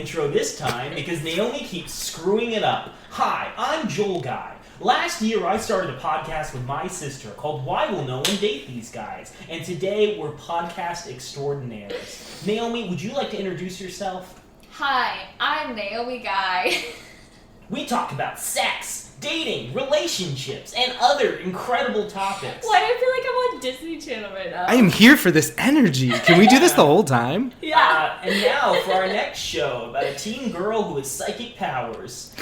intro this time because Naomi keeps screwing it up. Hi, I'm Joel Guy. Last year, I started a podcast with my sister called Why Will No One Date These Guys? And today, we're podcast extraordinaires. Naomi, would you like to introduce yourself? Hi, I'm Naomi Guy. We talk about sex, dating, relationships, and other incredible topics. Why do I feel like I'm on Disney Channel right now? I am here for this energy. Can we do this the whole time? Yeah. And now for our next show about a teen girl who has psychic powers.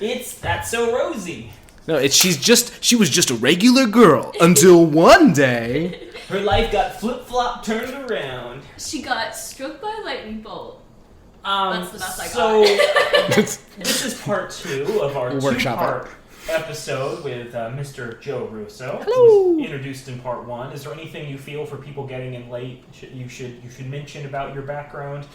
It's That's So Rosie. No, she was just a regular girl until one day Her life got flip-flop turned around. She got struck by a lightning bolt. That's the best I got. It's- This is part 2 of our Workshop two-part episode with Mr. Joe Russo. Hello. Who was introduced in part 1. Is there anything you feel for people getting in late you should mention about your background?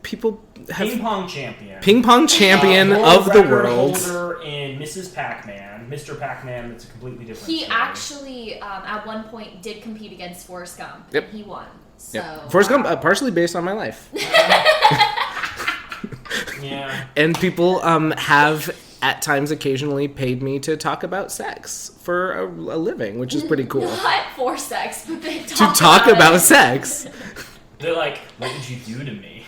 People have Ping pong champion. ping pong champion of the record world. holder in Mrs. Pac-Man. Mr. Pac-Man, that's a completely different He story. actually, at one point, did compete against Forrest Gump. Yep. And he won. So, Yep. Forrest Gump, partially based on my life. Yeah. And people have at times occasionally paid me to talk about sex for a living, which is pretty cool. Not for sex, but they To talk talk about it. sex. They're like, what did you do to me?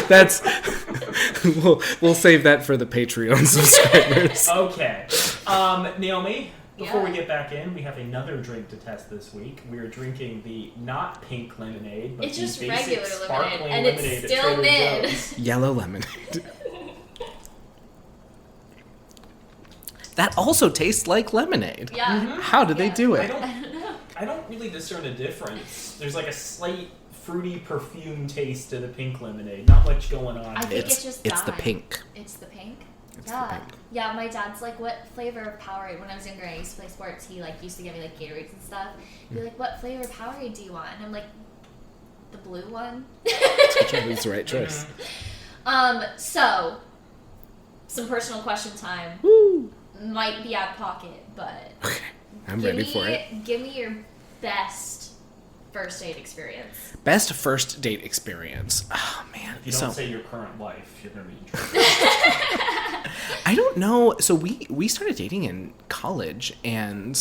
That's we'll save that for the Patreon subscribers. Okay. Naomi, before we Yeah. get back in, we have another drink to test this week. We are drinking the not pink lemonade, but It's the just basic regular lemonade, sparkling and it's lemonade at still Trader mid. Joe's. Yellow lemonade. That also tastes like lemonade. Yeah. Mm-hmm. How did they do I it? don't really discern a difference. There's like a slight fruity perfume taste to the pink lemonade. Not much going on. I think it's just It's the dye. pink. It's the pink? It's yeah. the pink. Yeah, my dad's like, what flavor of Powerade? When I was younger, I used to play sports. He used to give me Gatorades and stuff. He'd be like, what flavor of Powerade do you want? And I'm like, the blue one. It's the right choice. So, some personal question time. Woo! Might be out of pocket, but Okay, I'm ready for it. Give me your best first date experience. Best first date experience. Oh man. If you don't say your current wife, you're going to be in trouble. I don't know. So we started dating in college, and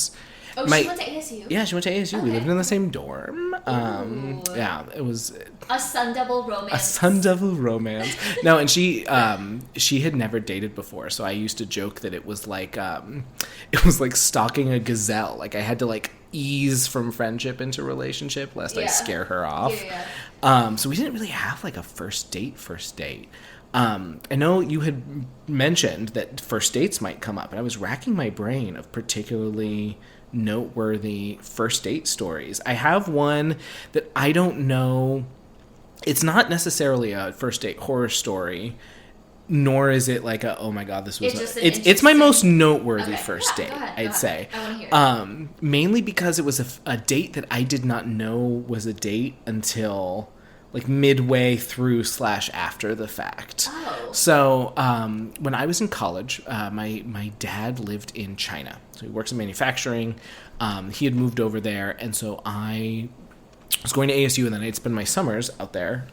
Oh, she went to ASU? Yeah, she went to ASU. We Okay. lived in the same dorm. Ooh. Yeah, it was A Sun Devil romance. a Sun Devil romance. No, and she had never dated before, so I used to joke that it was like stalking a gazelle. Like I had to ease from friendship into relationship lest I Yeah. scare her off. Yeah. So we didn't really have a first date. I know you had mentioned that first dates might come up, and I was racking my brain of particularly noteworthy first date stories. I have one that I don't know. It's not necessarily a first date horror story, nor is it oh my god, this was it's my most noteworthy first date. Go ahead. I'd say. I want to hear it. Mainly because it was a date that I did not know was a date until midway through / after the fact. Oh. So when I was in college, my dad lived in China. So he works in manufacturing. He had moved over there, and so I was going to ASU, and then I'd spend my summers out there,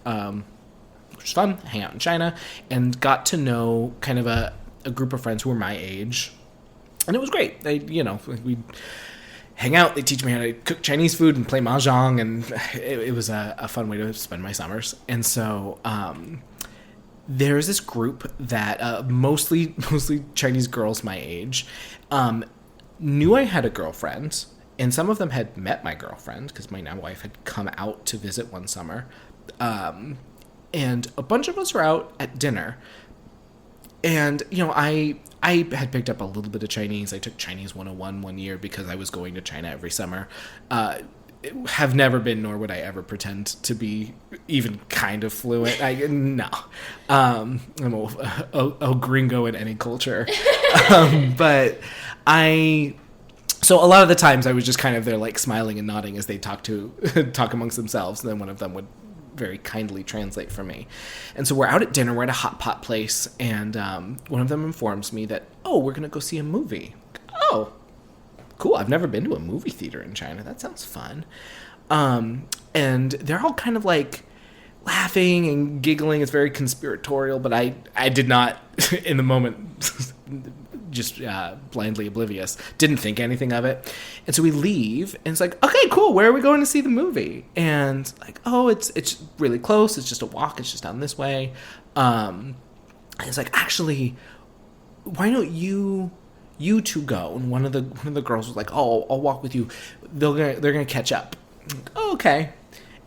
which was fun, hang out in China, and got to know kind of a group of friends who were my age. And it was great. We'd hang out. They teach me how to cook Chinese food and play mahjong, and it was a fun way to spend my summers. And so there's this group that mostly Chinese girls my age knew I had a girlfriend, and some of them had met my girlfriend because my now wife had come out to visit one summer, and a bunch of us were out at dinner. And, I had picked up a little bit of Chinese. I took Chinese 101 one year because I was going to China every summer. Have never been, nor would I ever pretend to be even kind of fluent. No. I'm a gringo in any culture. So a lot of the times I was just kind of there smiling and nodding as they talk amongst themselves. And then one of them would very kindly translate for me. And so we're out at dinner, we're at a hot pot place, and one of them informs me that, we're going to go see a movie. Oh, cool. I've never been to a movie theater in China. That sounds fun. And they're all kind of laughing and giggling. It's very conspiratorial, but I did not, in the moment, just blindly oblivious, didn't think anything of it. And so we leave, and it's like, okay, cool, where are we going to see the movie? And like, oh, it's really close, it's just a walk, it's just down this way. And it's like, actually, why don't you two go? And one of the girls was like, oh, I'll walk with you, they're gonna catch up. I'm like, oh, okay.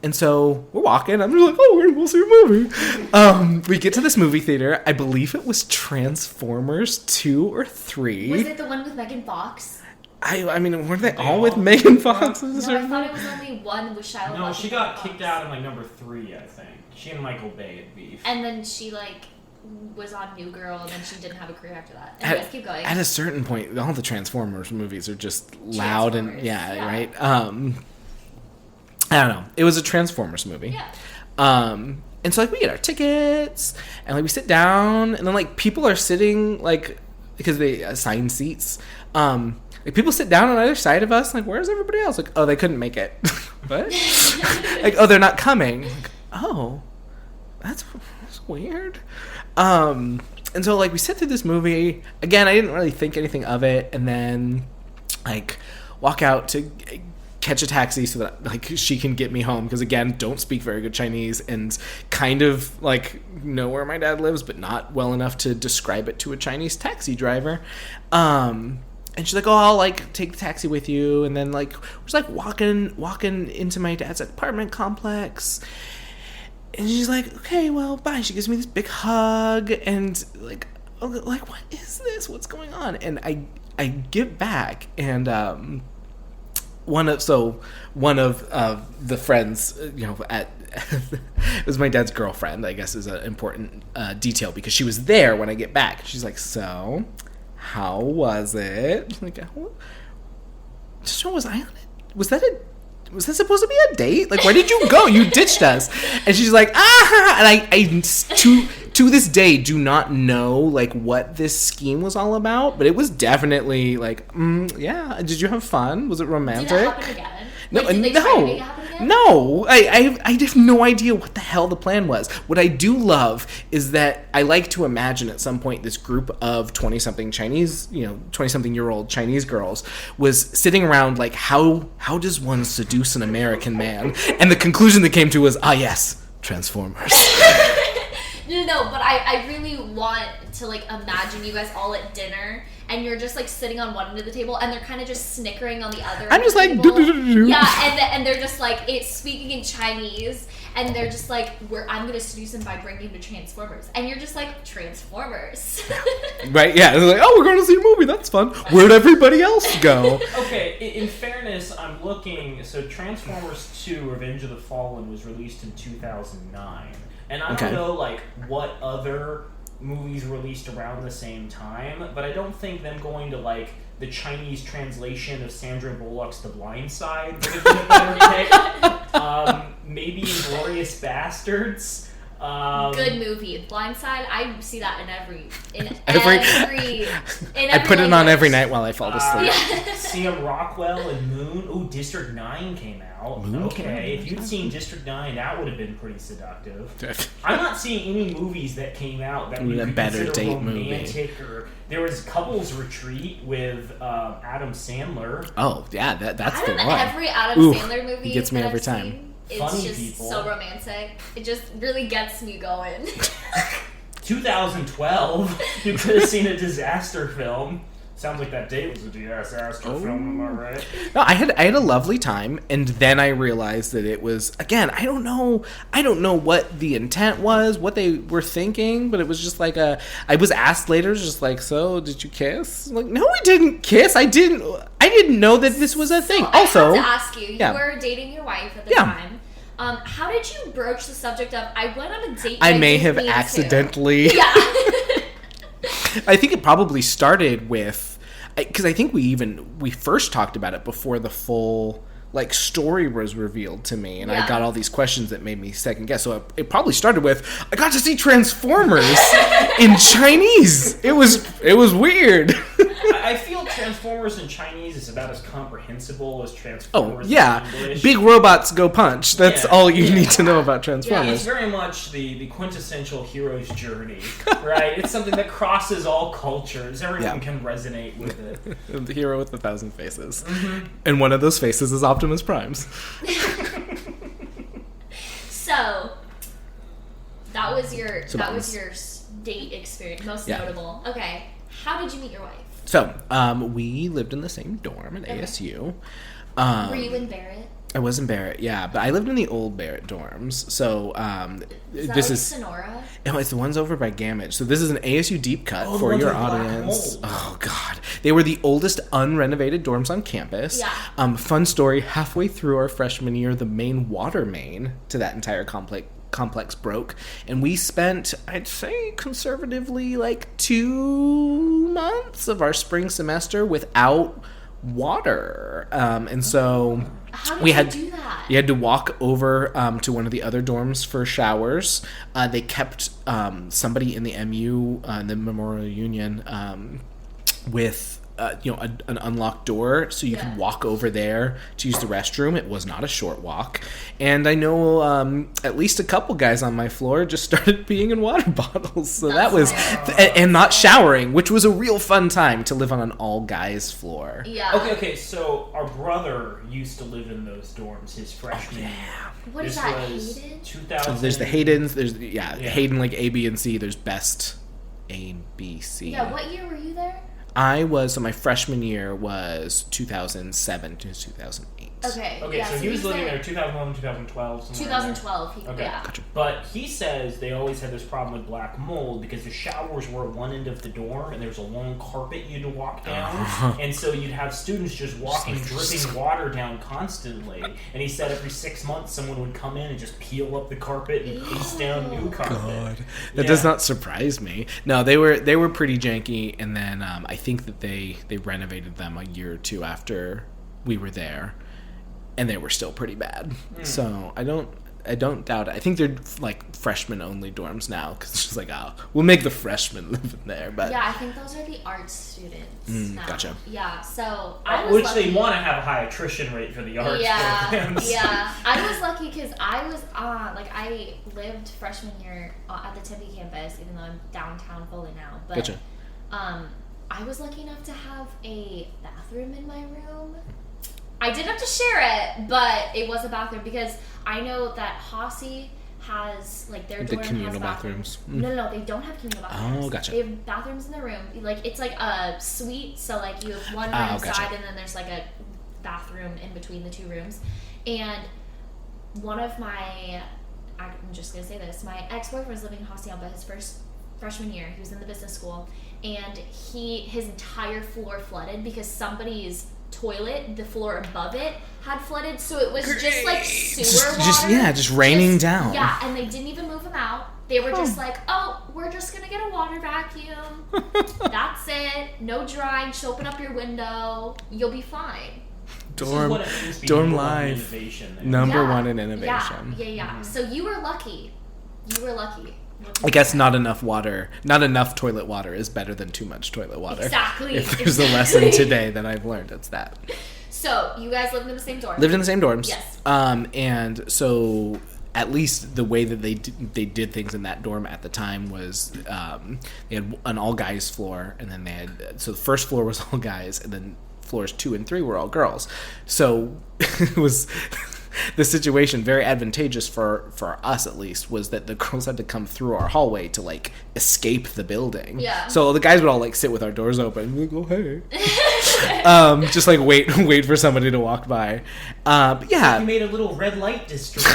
And so we're walking. I'm just like, oh, we're gonna go see a movie. We get to this movie theater. I believe it was Transformers 2 or 3. Was it the one with Megan Fox? I mean, weren't they all with Megan Fox? No, I thought it was only one with Shia LaBeouf. No, she got kicked out in like number 3, I think. She and Michael Bay had beef. And then she like was on New Girl, and then she didn't have a career after that. Anyways, keep going. At a certain point, all the Transformers movies are just loud and yeah, right. I don't know. It was a Transformers movie. Yeah. And so like we get our tickets and like we sit down and then like people are sitting like because they assign seats. Like people sit down on either side of us. Like where's everybody else? Like oh they couldn't make it. What? Like oh they're not coming. Like, oh that's weird. And so like we sit through this movie again. I didn't really think anything of it, and then like walk out to catch a taxi so that like she can get me home because again don't speak very good Chinese and kind of like know where my dad lives but not well enough to describe it to a Chinese taxi driver. And she's like, oh, I'll like take the taxi with you, and then like we're just like walking into my dad's apartment complex, and she's like, okay, well, bye. She gives me this big hug and like what is this, what's going on? And I get back and one of the friends, you know, at it was my dad's girlfriend, I guess is an important detail because she was there when I get back. She's like, so how was it? I'm like, just was I on it? Was that supposed to be a date? Like, where did you go? You ditched us. And she's like, ah! And I to this day do not know like what this scheme was all about, but it was definitely like, yeah. Did you have fun? Was it romantic? Did that happen again? No, like, did they try to make it happen again? No. I have no idea what the hell the plan was. What I do love is that I like to imagine at some point this group of 20-something Chinese, 20-something-year-old Chinese girls was sitting around like, how does one seduce an American man? And the conclusion they came to was, yes, Transformers. No, but I really want to like imagine you guys all at dinner and you're just like sitting on one end of the table and they're kind of just snickering on the other. I'm just like, yeah, and they're just like it's speaking in Chinese and they're just like, I'm gonna seduce him by bringing him to Transformers, and you're just like Transformers. Right? Yeah, they're like, oh, we're going to see a movie. That's fun. Where'd everybody else go? Okay, in fairness, I'm looking. So Transformers 2: Revenge of the Fallen was released in 2009. And I don't know, like, what other movies released around the same time, but I don't think them going to, like, the Chinese translation of Sandra Bullock's The Blind Side would have been a better pick. Maybe Inglourious Bastards. Good movie. Blind Side, I see that in every I put it on every night while I fall asleep. Sam Rockwell and Moon. Ooh, District 9 came out. Moon okay, if you'd seen District 9, that would have been pretty seductive. I'm not seeing any movies that came out that we could better consider date romantic movie. Or there was Couples Retreat with Adam Sandler. Oh yeah, that's the one. Every Adam Sandler movie gets me every time. Seen, it's Funny just people. So romantic. It just really gets me going. 2012, you could have seen a disaster film. Sounds like that date was a disaster film, am I right? No, I had a lovely time, and then I realized that it was, again, I don't know what the intent was, what they were thinking, but it was just like I was asked later, just like, so did you kiss? I'm like, no, we didn't kiss. I didn't know that this was a thing. Also, I have to ask you were dating your wife at the time. How did you broach the subject of, I went on a date I may have accidentally. Yeah. I think it probably started with, because I think we first talked about it before the full like story was revealed to me, and I Yeah. got all these questions that made me second guess. So it probably started with I got to see Transformers in Chinese. It was weird. I feel Transformers in Chinese is about as comprehensible as Oh Transformers yeah, in English. big robots go punch. That's Yeah. all you need to know about It's Transformers. very much the quintessential hero's journey, right? It's something that crosses all cultures. Everyone Yeah. can resonate with it. The hero with 1,000 faces, and one of those faces is Optimus Prime's. So that was your that was your date experience, most Yeah. notable. Okay, how did you meet your wife? So we lived in the same dorm at ASU. Were you in Barrett? I was in Barrett, yeah, but I lived in the old Barrett dorms. So Is that this like is Sonora? oh, it's the ones over by Gamage. So this is an ASU deep cut Oh, the for ones your with black audience. mold. Oh God, they were the oldest unrenovated dorms on campus. Yeah. Fun story: halfway through our freshman year, the main water main to that entire complex broke, and we spent, I'd say conservatively, like 2 months of our spring semester without water. And so How did we you had do that? you had to walk over to one of the other dorms for showers. They kept somebody in the MU, the Memorial Union, with an unlocked door, so you Yeah. could walk over there to use the restroom. It was not a short walk, and I know at least a couple guys on my floor just started peeing in water bottles. So that was and not showering, which was a real fun time to live on an all guys floor. Yeah. Okay, so our brother used to live in those dorms his freshman year. What is This that? was Hated? 2000. There's the Haydens. There's Yeah. Hayden like A, B, and C. There's best A, B, C. Yeah. What year were you there? So my freshman year was 2007 to 2008. Okay. Okay, yeah, so he was he's living there 2011, 2012. somewhere in there. 2012. Okay. Yeah. Gotcha. But he says they always had this problem with black mold because the showers were at one end of the dorm and there was a long carpet you had to walk down. And so you'd have students just walking, dripping water down constantly. And he said every 6 months someone would come in and just peel up the carpet and paste down new carpet. That does not surprise me. No, they were pretty janky, and then I think that they renovated them a year or two after we were there, and they were still pretty bad. So I don't doubt it. I think they're like freshman only dorms now because it's just like, oh, we'll make the freshmen live in there. But Yeah, I think those are the art students. now. Gotcha. Yeah, so I was Which lucky. they want to have a high attrition rate for the arts programs. Yeah. I was lucky because I was I lived freshman year at the Tempe campus, even though I'm downtown fully now. But Gotcha. I was lucky enough to have a bathroom in my room. I didn't have to share it, but it was a bathroom because I know that Hossie has like their The dorm communal has bathrooms. No, they don't have communal bathrooms. Oh, gotcha. They have bathrooms in the room. Like it's like a suite, so like you have one room gotcha. side, and then there's like a bathroom in between the two rooms. And one of my, I'm just gonna say this, my ex-boyfriend was living in Hacienda his first freshman year. He was in the business school, and his entire floor flooded because somebody's toilet, the floor above it, had flooded. So it was just like sewer water. Just raining down. Yeah, and they didn't even move him out. They were just like, oh, we're just gonna get a water vacuum. That's it. No drying. Just open up your window. You'll be fine. This is what it means to be dorm number one in life. innovation there. Number Yeah, one in innovation. Yeah. So you were lucky. I guess not enough toilet water is better than too much toilet water. Exactly. If there's a lesson today that I've learned, it's that. So you guys lived in the same dorm. Lived in the same dorms. Yes. And so at least the way that they did things in that dorm at the time was they had an all guys floor, and then so the first floor was all guys, and then floors 2 and 3 were all girls. So it was the situation, very advantageous for us at least, was that the girls had to come through our hallway to like escape the building. Yeah. So the guys would all like sit with our doors open and we'd go, hey. Just like wait for somebody to walk by. Yeah. You made a little red light district.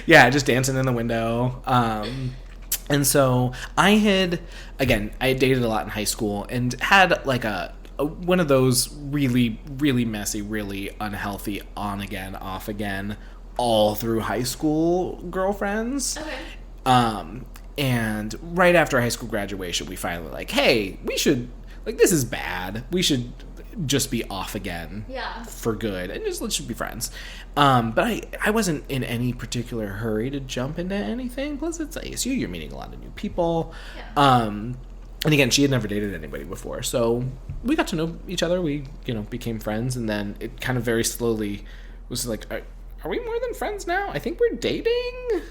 Yeah, just dancing in the window. And so I had dated a lot in high school and had like one of those really, really messy, really unhealthy on again, off again, all through high school girlfriends. Okay. And right after high school graduation, we finally like, hey, we should, like, this is bad. We should just be off again Yeah. for good, and just let's just be friends. But I wasn't in any particular hurry to jump into anything. Plus, it's ASU, you're meeting a lot of new people. Yeah. And again, she had never dated anybody before, so we got to know each other. We, became friends, and then it kind of very slowly was like, are we more than friends now? I think we're dating.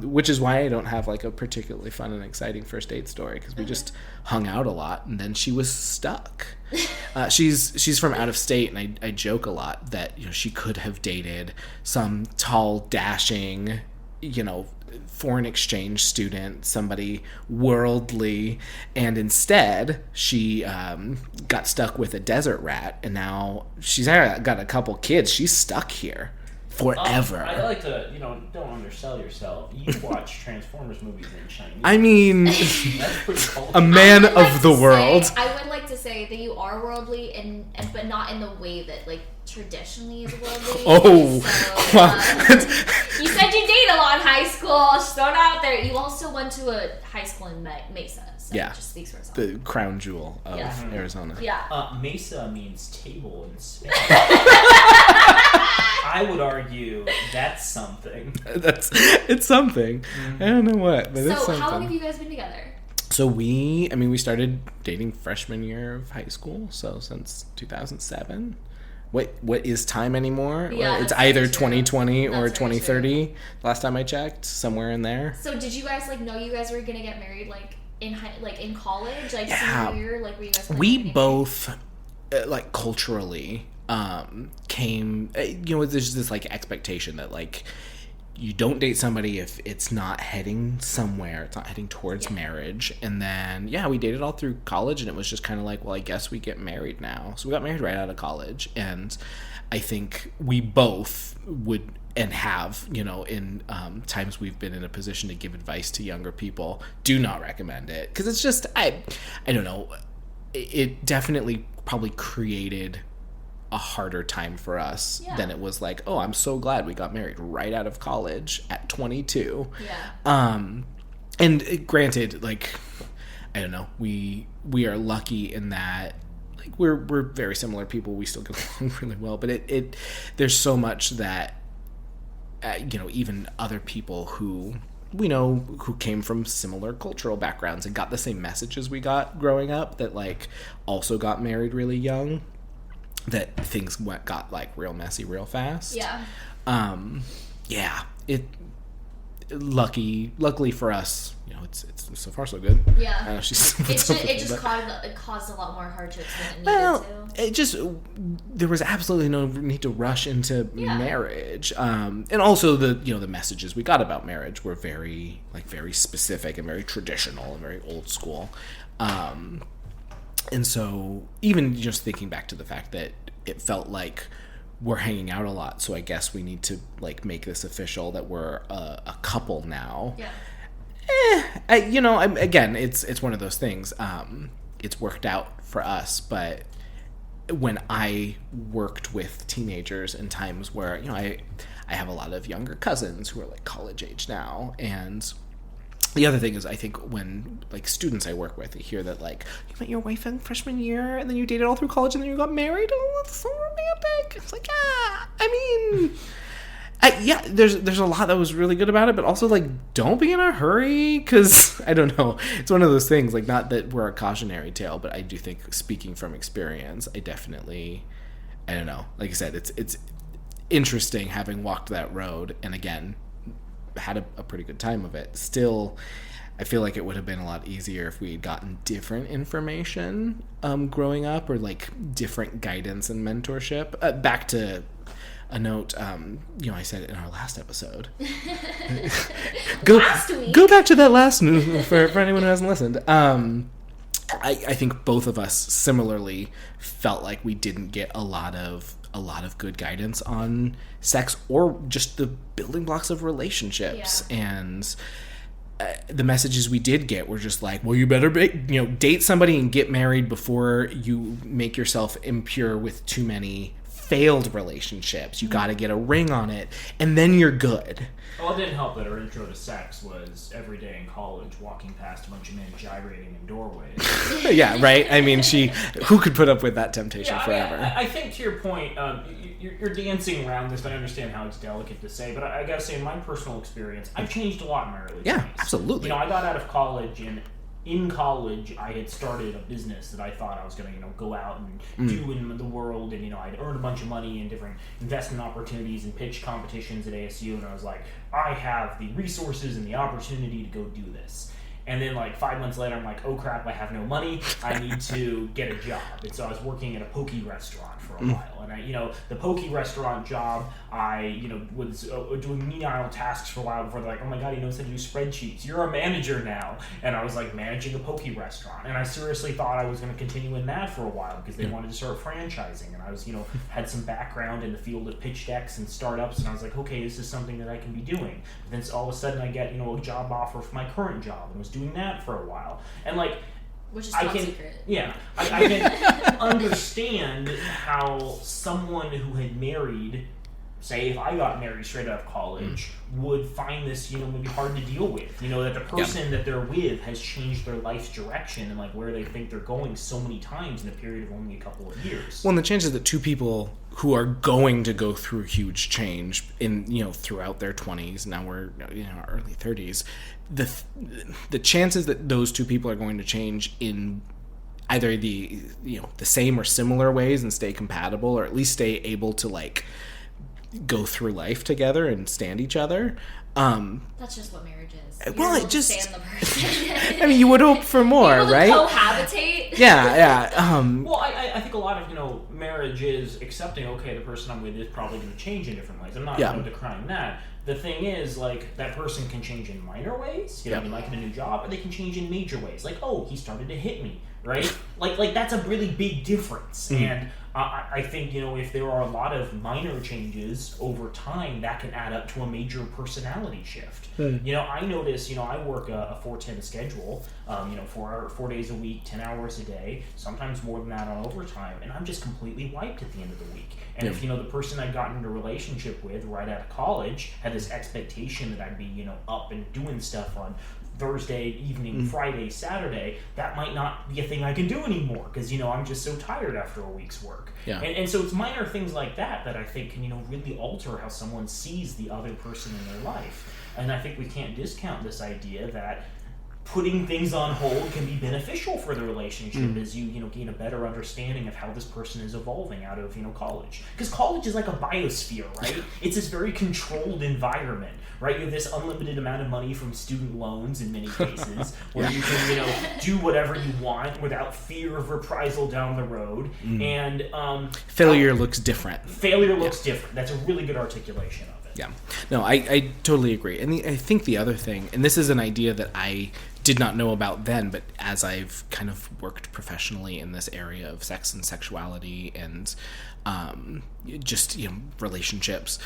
Which is why I don't have like a particularly fun and exciting first date story, because we just hung out a lot, and then she was stuck. She's from out of state, and I joke a lot that she could have dated some tall, dashing, foreign exchange student, somebody worldly, and instead she got stuck with a desert rat, and now she's got a couple kids. She's stuck here forever. I like to, don't undersell yourself. You watch Transformers movies in Chinese. I mean, that's pretty cool. A man of the world. I would like to say that you are worldly, and but not in the way that like traditionally is worldly. Oh, so, you said you dated a lot in high school. Just throw it out there. You also went to a high school in Mesa, so yeah, it just speaks for itself. The crown jewel of Arizona. Yeah. Mesa means table in Spanish. I would argue that's something. It's something. I don't know what, but it's something. So how long have you guys been together? So we started dating freshman year of high school, so since 2007. What is time anymore? Yeah, it's either true. 2020 or That's very 2030. true. Last time I checked, somewhere in there. So did you guys know you guys were gonna get married in college, Yeah. senior year, were you guys? We both culturally came. There's this expectation that you don't date somebody if it's not heading somewhere, it's not heading towards marriage. And then we dated all through college, and it was just kind of well, I guess we get married now. So we got married right out of college, and I think we both would and have, in times we've been in a position to give advice to younger people, do not recommend it, because it's just I don't know, it definitely probably created a harder time for us than it was oh, I'm so glad we got married right out of college at 22. And granted, I don't know, we are lucky in that we're very similar people. We still get along really well, but it there's so much that even other people who we know who came from similar cultural backgrounds and got the same messages we got growing up, that also got married really young, that things got real messy real fast. Luckily for us, it's so far so good. It just caused a lot more hardships than it needed to. There was absolutely no need to rush into marriage, and also the messages we got about marriage were very very specific and very traditional and very old school. And so even just thinking back to the fact that it felt like we're hanging out a lot, so I guess we need to make this official that we're a couple now. Again, it's one of those things. It's worked out for us, but when I worked with teenagers in times where I have a lot of younger cousins who are college age now, and the other thing is, I think when students I work with, they hear that you met your wife in freshman year, and then you dated all through college, and then you got married. Oh, that's so romantic. It's there's a lot that was really good about it, but also don't be in a hurry, because I don't know, it's one of those things, not that we're a cautionary tale, but I do think, speaking from experience, I definitely, I don't know, like I said, it's interesting having walked that road, and again had a pretty good time of it. Still, I feel like it would have been a lot easier if we had gotten different information growing up, or different guidance and mentorship. Back to a note, I said it in our last episode. Go back to that last for anyone who hasn't listened. I think both of us similarly felt like we didn't get a lot of good guidance on sex or just the building blocks of relationships. And the messages we did get were just well, you better date somebody and get married before you make yourself impure with too many failed relationships. You got to get a ring on it, and then you're good. Well, it didn't help that her intro to sex was every day in college, walking past a bunch of men gyrating in doorways. Yeah, right? I mean, who could put up with that temptation forever? I think to your point, you're dancing around this, but I understand how it's delicate to say. But I gotta say, in my personal experience, I've changed a lot in my early 20s. Yeah, absolutely. I got out of college, and in college, I had started a business that I thought I was going to, go out and do in the world, and I'd earned a bunch of money in different investment opportunities and pitch competitions at ASU, and I was like, I have the resources and the opportunity to go do this. And then, 5 months later, I'm like, oh crap, I have no money. I need to get a job. And so I was working at a poke restaurant for a while. And the poke restaurant job, I, was doing menial tasks for a while before they're like, oh my God, he knows how to do spreadsheets. You're a manager now. And I was managing a poke restaurant. And I seriously thought I was going to continue in that for a while because they wanted to start franchising. And I was, had some background in the field of pitch decks and startups. And I was like, okay, this is something that I can be doing. But then all of a sudden I get, a job offer for my current job and was doing that for a while. And which is top secret. Yeah, I can understand how someone who had married, say if I got married straight out of college, would find this, maybe hard to deal with. That the person that they're with has changed their life's direction and where they think they're going so many times in a period of only a couple of years. Well, and the chances that two people who are going to go through huge change in throughout their 20s, now we're our early 30s, the chances that those two people are going to change in either the same or similar ways and stay compatible, or at least stay able to go through life together and stand each other. That's just what marriage is. Well, You're it just stand the person. I mean, you would hope for more, right? Cohabitate. Yeah. Well, I think a lot of marriage is accepting. Okay, the person I'm with is probably going to change in different ways. I'm not decrying that. The thing is, that person can change in minor ways. They might get a new job, or they can change in major ways. He started to hit me, right? That's a really big difference. And I think, if there are a lot of minor changes over time, that can add up to a major personality shift. I notice, I work a 4-10 schedule, 4 days a week, 10 hours a day, sometimes more than that on overtime, and I'm just completely wiped at the end of the week. And if, the person I'd gotten into a relationship with right out of college had this expectation that I'd be, up and doing stuff on Thursday evening, Friday, Saturday, that might not be a thing I can do anymore because, I'm just so tired after a week's work. Yeah. And so it's minor things like that I think can, really alter how someone sees the other person in their life. And I think we can't discount this idea that putting things on hold can be beneficial for the relationship as you gain a better understanding of how this person is evolving out of college, because college is like a biosphere, right? It's this very controlled environment, right? You have this unlimited amount of money from student loans in many cases where you can do whatever you want without fear of reprisal down the road. And failure looks different. Different. That's a really good articulation of it. Yeah. No, I totally agree. And I think the other thing, and this is an idea that I did not know about then, but as I've kind of worked professionally in this area of sex and sexuality and just relationships,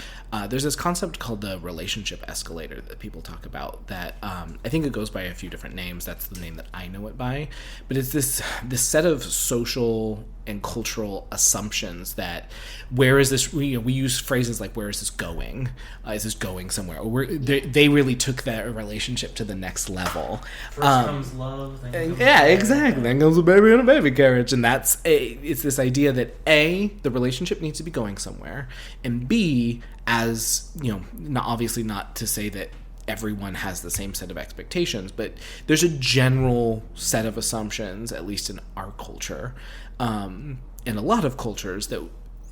there's this concept called the relationship escalator that people talk about that I think it goes by a few different names. That's the name that I know it by, but it's this set of social and cultural assumptions that where is this, we use phrases like where is this going, is this going somewhere, or they really took that relationship to the next level. First comes love, then comes exactly, then comes a baby in a baby carriage. And it's this idea that A, the relationship needs to be going somewhere, and B, as obviously not to say that everyone has the same set of expectations, but there's a general set of assumptions, at least in our culture, and a lot of cultures, that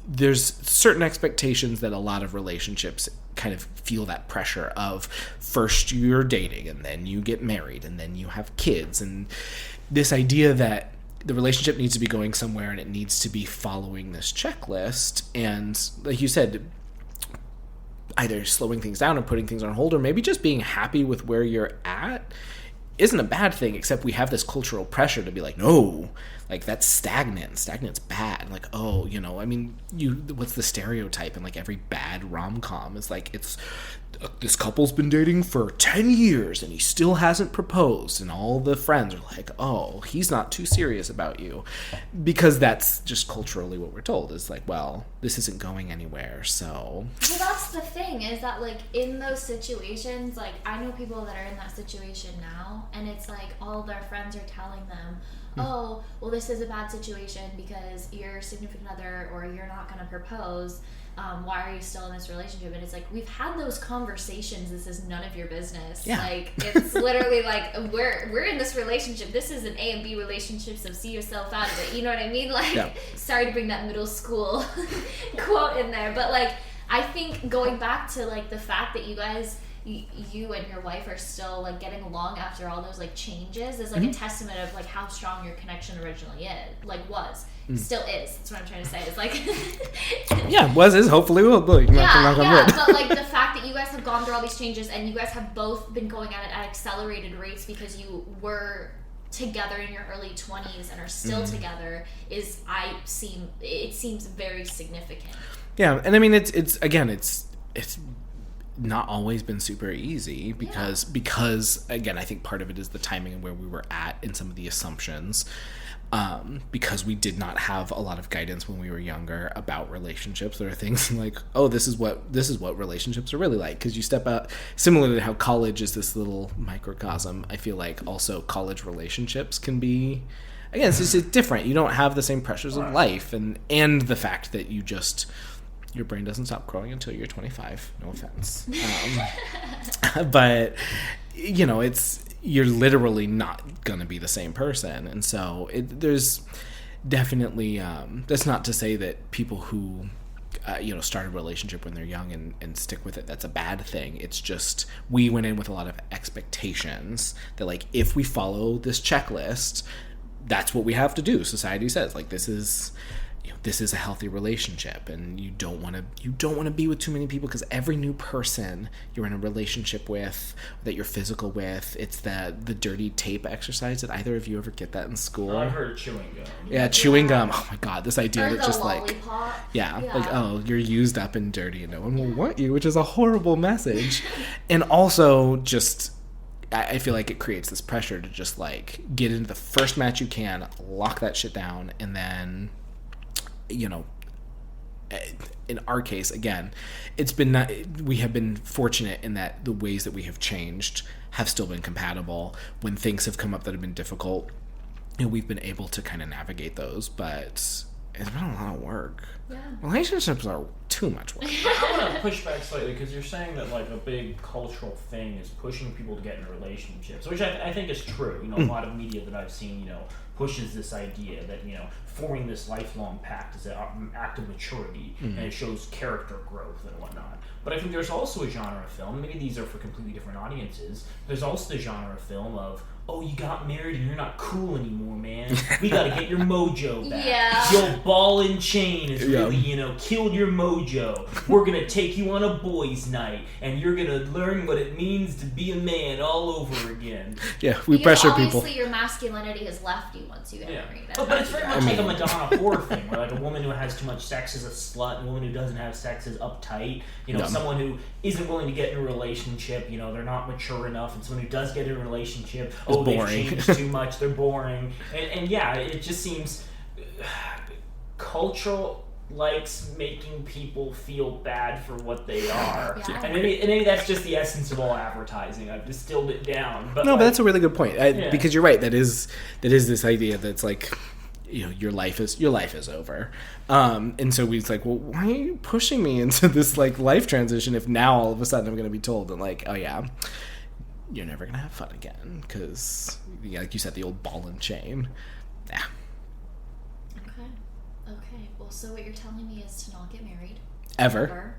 there's certain expectations that a lot of relationships kind of feel that pressure of first you're dating and then you get married and then you have kids, and this idea that the relationship needs to be going somewhere and it needs to be following this checklist. And like you said, either slowing things down or putting things on hold, or maybe just being happy with where you're at, isn't a bad thing, except we have this cultural pressure to be like, no, like that's stagnant's bad. Like, oh, you know, I mean, what's the stereotype in like every bad rom-com is like, it's this couple's been dating for 10 years and he still hasn't proposed, and all the friends are like, oh, he's not too serious about you, because that's just culturally what we're told is like, well, this isn't going anywhere, so. Well, that's the thing, is that like in those situations, like I know people that are in that situation now, and it's like all their friends are telling them, oh, well, this is a bad situation because your significant other or you're not going to propose. Why are you still in this relationship? And it's like, we've had those conversations. This is none of your business. Yeah. Like, it's literally like, we're in this relationship. This is an A and B relationship, so see yourself out of it. You know what I mean? Like, yeah. Sorry to bring that middle school quote in there, but like, I think going back to like the fact that you guys, you and your wife are still like getting along after all those like changes is like a testament of like how strong your connection originally was. Still is. That's what I'm trying to say. It's like yeah, is hopefully will be. Yeah, but like the fact that you guys have gone through all these changes and you guys have both been going at it at accelerated rates because you were together in your early 20s and are still together it seems very significant. Yeah, and I mean it's not always been super easy because again, I think part of it is the timing and where we were at in some of the assumptions. Because we did not have a lot of guidance when we were younger about relationships. There are things like, oh, this is what relationships are really like. Because you step out, similar to how college is this little microcosm, I feel like also college relationships can be, again, it's just different. You don't have the same pressures of life, and the fact that your brain doesn't stop growing until you're 25. No offense. But, you know, you're literally not going to be the same person. And so there's definitely, that's not to say that people who, start a relationship when they're young and stick with it, that's a bad thing. It's just, we went in with a lot of expectations that like, if we follow this checklist, that's what we have to do. Society says like, this is a healthy relationship, and you don't want to be with too many people, because every new person you're in a relationship with, that you're physical with, it's the dirty tape exercise. Did either of you ever get that in school? I've heard of chewing gum. Yeah, chewing gum. Oh my god, this idea or that just lollipop. like like, oh, you're used up and dirty and no one will want you, which is a horrible message. And also just, I feel like it creates this pressure to just like get into the first match you can, lock that shit down, and then, you know, in our case, again, we have been fortunate in that the ways that we have changed have still been compatible. When things have come up that have been difficult, we've been able to kind of navigate those, but it's been a lot of work. Yeah. Relationships are too much work. I want to push back slightly, because you're saying that like a big cultural thing is pushing people to get in relationships, which I think is true. You know, a lot of media that I've seen, pushes this idea that, forming this lifelong pact is an act of maturity, and it shows character growth and whatnot. But I think there's also a genre of film, maybe these are for completely different audiences, there's also the genre of film of, oh, you got married and you're not cool anymore, man. We gotta get your mojo back. Yeah. Your ball and chain has really, killed your mojo. We're gonna take you on a boys' night, and you're gonna learn what it means to be a man all over again. Yeah, we pressure people. Obviously, your masculinity has left you once you get married. But it's very much like a Madonna whore thing, where like a woman who has too much sex is a slut, and a woman who doesn't have sex is uptight. Someone who isn't willing to get in a relationship, they're not mature enough, and someone who does get in a relationship, they've changed too much, they're boring. And yeah, it just seems cultural likes making people feel bad for what they are. Yeah. And maybe that's just the essence of all advertising. I've distilled it down. But that's a really good point. Because you're right, that is this idea that's like, your life is over. And so we's like, well, why are you pushing me into this like life transition if now all of a sudden I'm going to be told that like, oh yeah, you're never going to have fun again because, like you said, the old ball and chain. Yeah. Okay. Well, so what you're telling me is to not get married. Ever.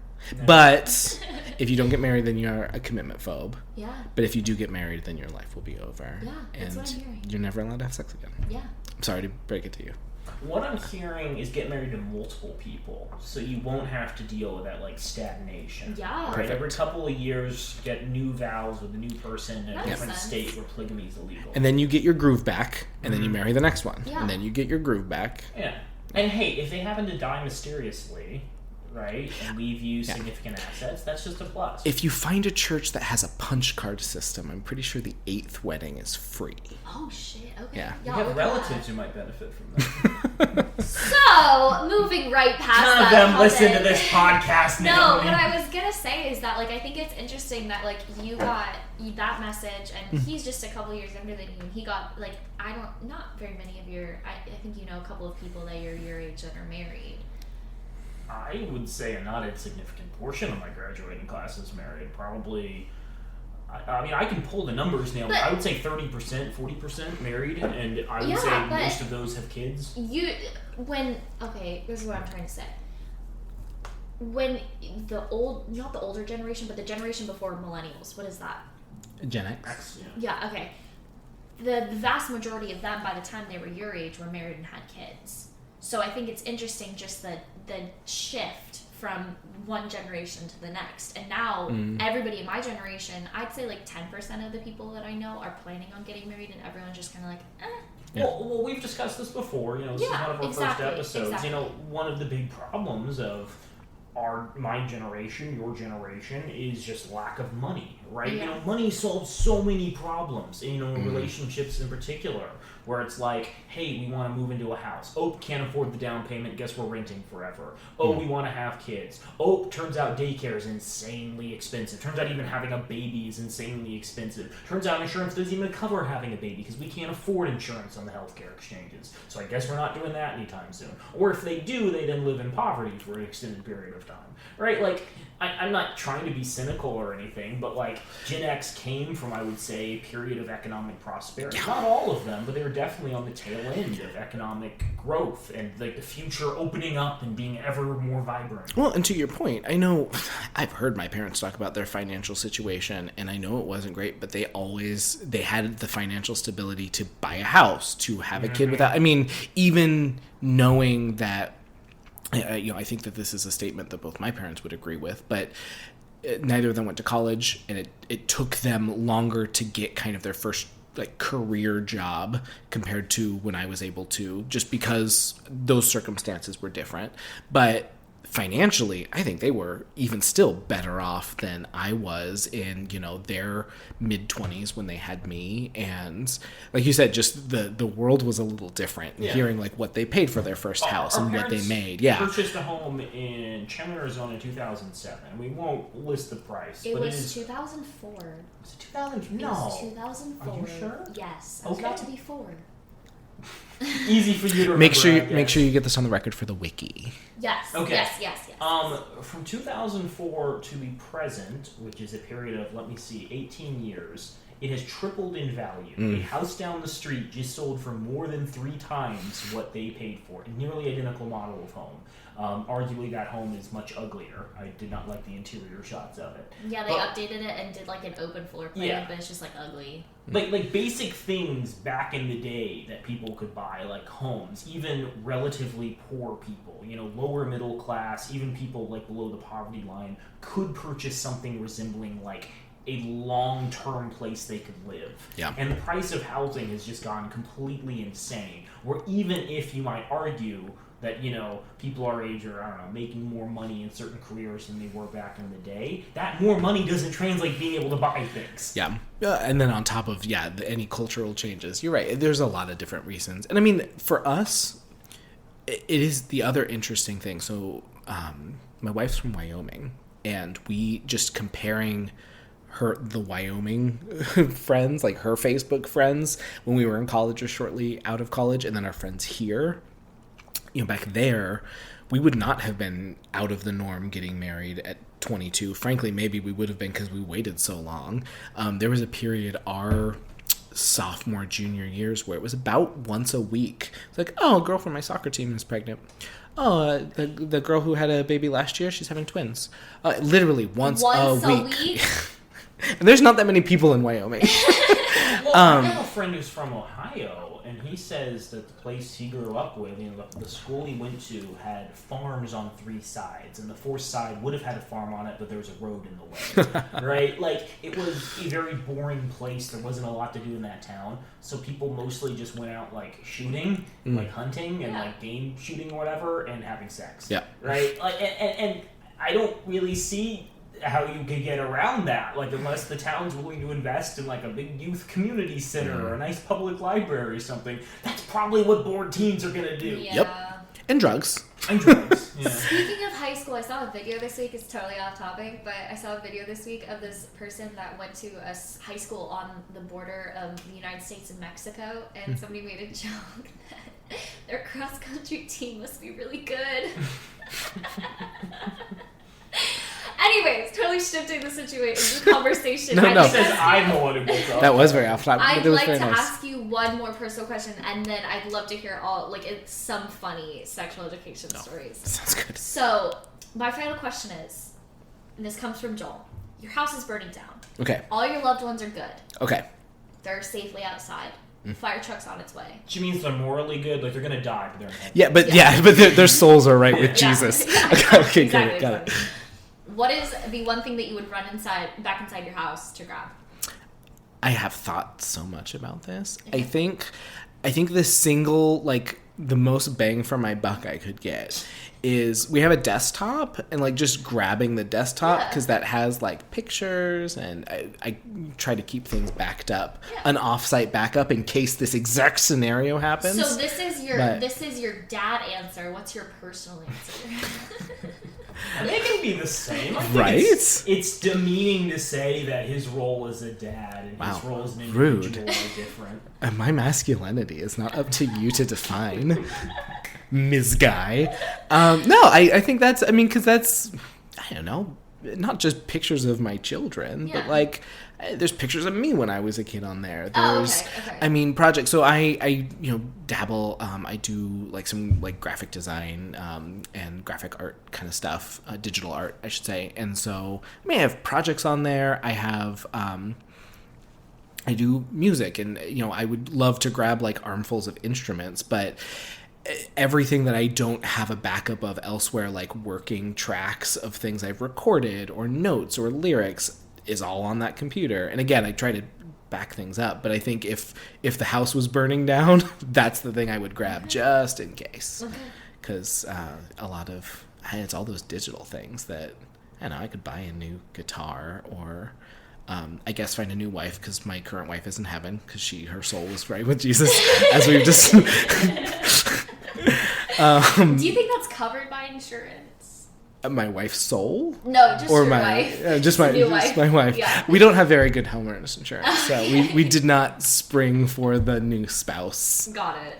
But if you don't get married, then you're a commitment phobe. Yeah. But if you do get married, then your life will be over. Yeah, that's what I'm hearing. You're never allowed to have sex again. Yeah. I'm sorry to break it to you. What I'm hearing is get married to multiple people, so you won't have to deal with that, like, stagnation. Yeah. Right? Perfect. Every couple of years, get new vows with a new person in a That different makes state sense. where polygamy is illegal. And then you get your groove back, and then you marry the next one. Yeah. And then you get your groove back. Yeah. And hey, if they happen to die mysteriously, right, and leave you Yeah. significant assets, that's just a plus. If you find a church that has a punch card system, I'm pretty sure the 8th wedding is free. Oh shit. Okay. Yeah. you Y'all have look at relatives who might benefit from that. that. So moving right past None of that them listen to topic. this podcast now. No, what I was gonna say is that, like, I think it's interesting that, like, you got that message, and he's just a couple years younger than you. He got, like, not very many of I think you know a couple of people that are your age that are married. I would say a not insignificant portion of my graduating class is married. Probably, I mean, I can pull the numbers now. But- I would say 30%, 40% married, and I would Yeah, say but- most of those have kids. Okay, this is what I'm trying to say. When not the older generation, but the generation before millennials, what is that? Gen X. Yeah, okay. The vast majority of them, by the time they were your age, were married and had kids. So I think it's interesting just the shift from one generation to the next. And now everybody in my generation, I'd say like 10% of the people that I know are planning on getting married, and everyone's just kind of like, eh. Yeah. Well, we've discussed this before. You know, this is Yeah, one of our exactly, first episodes. exactly. You know, one of the big problems of my generation, your generation, is just lack of money, right? Yeah. You know, money solves so many problems, you know, in relationships in particular, where it's like, hey, we want to move into a house. Oh, can't afford the down payment, guess we're renting forever. Oh, we want to have kids. Oh, turns out daycare is insanely expensive. Turns out even having a baby is insanely expensive. Turns out insurance doesn't even cover having a baby because we can't afford insurance on the healthcare exchanges. So I guess we're not doing that anytime soon. Or if they do, they then live in poverty for an extended period of time. Right? Like, I'm not trying to be cynical or anything, but like Gen X came from, I would say, a period of economic prosperity. Not all of them, but they were definitely on the tail end of economic growth and like the future opening up and being ever more vibrant. Well, and to your point, I know I've heard my parents talk about their financial situation, and I know it wasn't great, but they had the financial stability to buy a house, to have a kid without, I mean, even knowing that, I think that this is a statement that both my parents would agree with, but neither of them went to college, and it took them longer to get kind of their first like career job compared to when I was able to, just because those circumstances were different. But financially, I think they were even still better off than I was in, their mid-20s when they had me. And like you said, just the world was a little different. Yeah. Hearing like what they paid for their first house Our and what they parents made. Yeah. purchased a home in Chandler, Arizona in 2007. We won't list the price, It but was it is 2004. Was it 2000? It No. was 2004. Are you sure? Yes. I was about to Okay. be 4. Easy for you to remember. Make sure I you get this on the record for the wiki. Yes. Okay. Yes. From 2004 to the present, which is a period of, 18 years, it has tripled in value. A house down the street just sold for more than 3 times what they paid for. A nearly identical model of home. Arguably, that home is much uglier. I did not like the interior shots of it. Yeah, they updated it and did like an open floor plan, Yeah. but it's just like ugly. Like basic things back in the day that people could buy, like homes, even relatively poor people, lower middle class, even people like below the poverty line, could purchase something resembling like a long-term place they could live. Yeah. And the price of housing has just gone completely insane. Where even if you might argue that, people our age are, making more money in certain careers than they were back in the day, that more money doesn't translate being able to buy things. Yeah. And then on top of, any cultural changes, you're right. There's a lot of different reasons. And I mean, for us, it is the other interesting thing. So my wife's from Wyoming, and we just comparing the Wyoming friends, like her Facebook friends, when we were in college or shortly out of college, and then our friends here. Back there, we would not have been out of the norm getting married at 22. Frankly, maybe we would have been because we waited so long. There was a period, our sophomore, junior years, where it was about once a week. It's like, oh, a girl from my soccer team is pregnant. Oh, the girl who had a baby last year, she's having twins. Literally once a week. And there's not that many people in Wyoming. Well, I have a friend who's from Ohio, and he says that the place he grew up with, the school he went to, had farms on 3 sides, and the 4th side would have had a farm on it, but there was a road in the way, right? Like, it was a very boring place. There wasn't a lot to do in that town, so people mostly just went out, like, shooting, like, hunting, and, like, game shooting or whatever, and having sex. Yeah. Right? Like, and I don't really see how you could get around that, like, unless the town's willing to invest in, like, a big youth community center or a nice public library or something. That's probably what bored teens are gonna do. Yeah. Yep. And drugs. And drugs. Yeah. Speaking of high school, I saw a video this week. It's totally off topic, but I saw a video this week of this person that went to a high school on the border of the United States and Mexico, and somebody made a joke that their cross-country team must be really good. Anyways, totally shifting the conversation. No. He says I'm the one who gets up. That was very off topic. I'd but it was like very to nice. ask you one more personal question, and then I'd love to hear some funny sexual education stories. Sounds good. So, my final question is, and this comes from Joel. Your house is burning down. Okay. All your loved ones are good. Okay. They're safely outside. Fire truck's on its way. She means they're morally good, like they're gonna die, but they're in heaven. Yeah, but their souls are right with Yeah. Jesus. Yeah. Okay, Exactly. got it. What is the one thing that you would run back inside your house to grab? I have thought so much about this. Okay. I think the single, like, the most bang for my buck I could get is we have a desktop, and, like, just grabbing the desktop, because that has, like, pictures, and I try to keep things backed up, an offsite backup in case this exact scenario happens. So this is your dad answer. What's your personal answer? They can be the same. I think Right? It's demeaning to say that his role as a dad and his role as an individual are different. My masculinity is not up to you to define, Ms. Guy. No, I think that's, I mean, because that's, I don't know, not just pictures of my children, but, like, there's pictures of me when I was a kid on there. There's, okay. I mean, projects. So I dabble. I do, like, some, like, graphic design and graphic art kind of stuff, digital art, I should say. And so I have projects on there. I have. I do music, and I would love to grab, like, armfuls of instruments, but everything that I don't have a backup of elsewhere, like working tracks of things I've recorded or notes or lyrics, is all on that computer. And again, I try to back things up, but I think if the house was burning down, that's the thing I would grab just in case. Because it's all those digital things that, I don't know, I could buy a new guitar, or I guess find a new wife, because my current wife is in heaven, because her soul was right with Jesus, as we've just... Do you think that's covered by insurance? My wife's soul? No, just or your my wife. just Your my wife. Yeah. We don't have very good homeowners insurance, so we did not spring for the new spouse. Got it.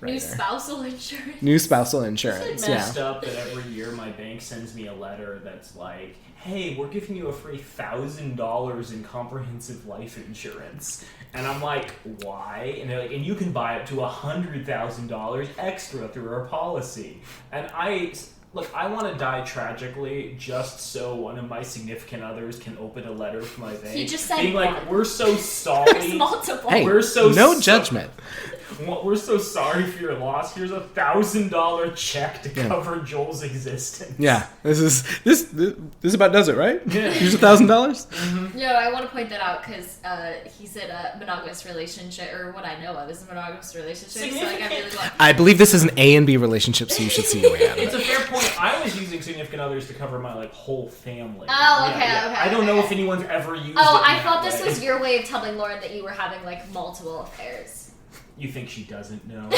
Right New there. spousal insurance. New spousal It's insurance. messed up that every year my bank sends me a letter that's like, hey, we're giving you a free $1,000 in comprehensive life insurance. And I'm like, why? And they're like, and you can buy up to $100,000 extra through our policy. And I want to die tragically just so one of my significant others can open a letter from my bank. He just said being like, one. we're so sorry. There's multiple. Hey, We're so no so- judgment. We're so sorry for your loss. Here's a $1,000 check to cover Joel's existence. Yeah, this about does it, right? Yeah. Here's $1,000. No, I want to point that out because he's in a monogamous relationship, or what I know of is a monogamous relationship. So like, I really want. I believe this is an A and B relationship, so you should see your way out of It's it. a fair point. I was using significant others to cover my whole family. Oh, okay, okay. I don't know if anyone's ever used it. Oh, in I that thought this way. was your way of telling Lauren that you were having like multiple affairs. You think she doesn't know?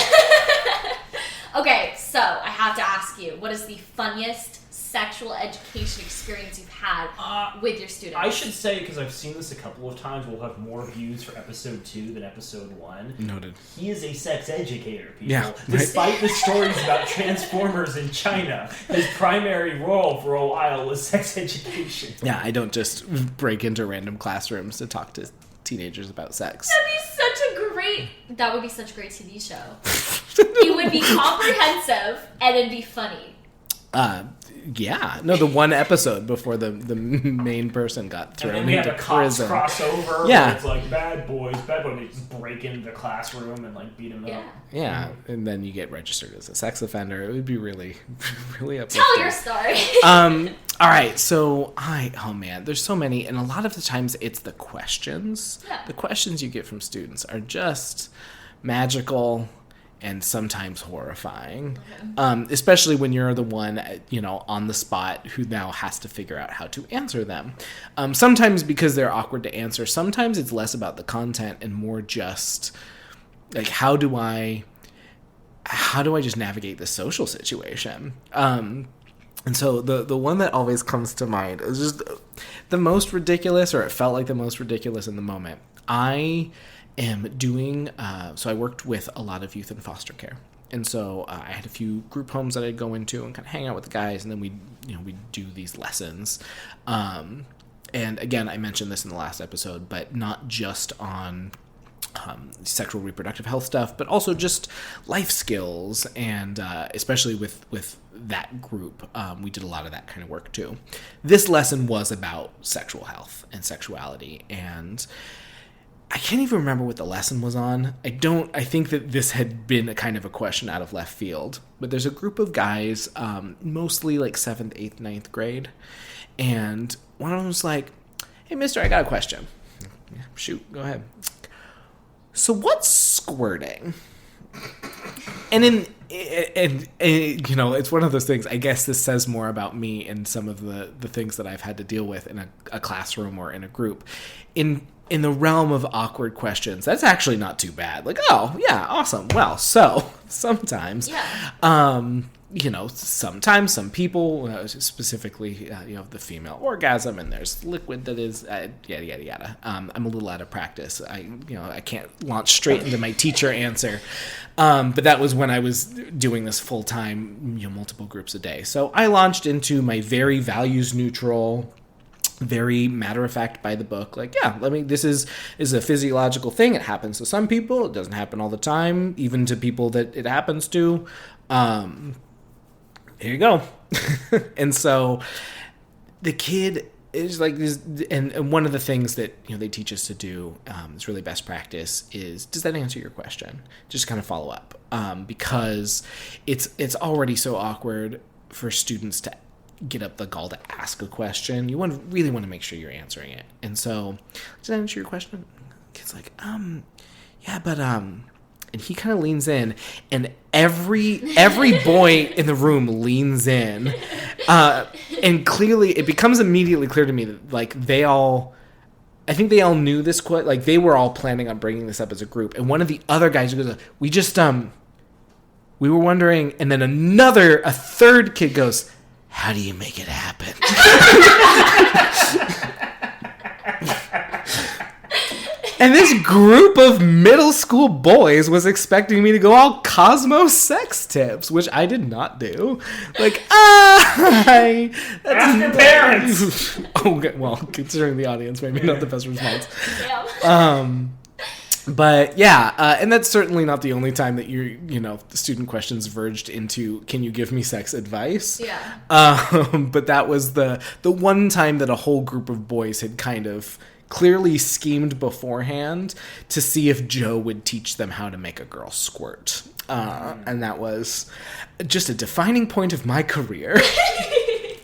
Okay, so I have to ask you, what is the funniest sexual education experience you've had with your students? I should say, because I've seen this a couple of times, we'll have more views for episode 2 than episode 1. Noted. He is a sex educator, people. Yeah, right. Despite the stories about Transformers in China, his primary role for a while was sex education. Yeah, I don't just break into random classrooms to talk to teenagers about sex. That would be such a great TV show. It would be comprehensive and it'd be funny. Yeah. No, the one episode before the main person got thrown and then we into have a cops prison. crossover. Yeah. Where it's like bad boys. They just break into the classroom and like beat him up. Yeah, and then you get registered as a sex offender. It would be really, really uplifting. Tell your story. All right, so oh man, there's so many, and a lot of the times it's the questions. Yeah. The questions you get from students are just magical and sometimes horrifying, especially when you're the one, on the spot who now has to figure out how to answer them. Sometimes because they're awkward to answer. Sometimes it's less about the content and more just like how do I just navigate the social situation. And so the one that always comes to mind is just the most ridiculous, or it felt like the most ridiculous in the moment. I am doing, so I worked with a lot of youth in foster care. And so I had a few group homes that I'd go into and kind of hang out with the guys, and then we'd do these lessons. And again, I mentioned this in the last episode, but not just on sexual reproductive health stuff, but also just life skills, and especially with that group, we did a lot of that kind of work too. This lesson was about sexual health and sexuality, and I can't even remember what the lesson was on. I think that this had been a kind of a question out of left field, but there's a group of guys, mostly like 7th, 8th, 9th grade, and one of them was like, "Hey, mister, I got a question." Yeah, shoot, go ahead. "So what's squirting?" And it's one of those things, I guess this says more about me and some of the things that I've had to deal with in a classroom or in a group. In the realm of awkward questions, that's actually not too bad. Like, oh, yeah, awesome. Well, so sometimes, sometimes some people, specifically, the female orgasm, and there's liquid that is, yada, yada, yada. I'm a little out of practice. I can't launch straight into my teacher answer. But that was when I was doing this full time, multiple groups a day. So I launched into my very values neutral, very matter-of-fact by the book, like, this is a physiological thing. It happens to some people. It doesn't happen all the time, even to people that it happens to. Here you go. And so the kid is like this, and one of the things that they teach us to do, it's really best practice, is, does that answer your question? Just kind of follow up, because it's already so awkward for students to get up the gall to ask a question. You really want to make sure you're answering it. And so, does that answer your question? The kid's like, yeah, but and he kind of leans in, and every boy in the room leans in, and clearly it becomes immediately clear to me that like I think they all knew this quote, like they were all planning on bringing this up as a group. And one of the other guys goes, we were wondering, and then a third kid goes, "How do you make it happen?" And this group of middle school boys was expecting me to go all Cosmo sex tips, which I did not do. Like, ask your parents. Okay, well, considering the audience, maybe not the best response. Yeah. But yeah, and that's certainly not the only time that the student questions verged into, "Can you give me sex advice?" Yeah. But that was the one time that a whole group of boys had kind of clearly schemed beforehand to see if Joe would teach them how to make a girl squirt. And that was just a defining point of my career.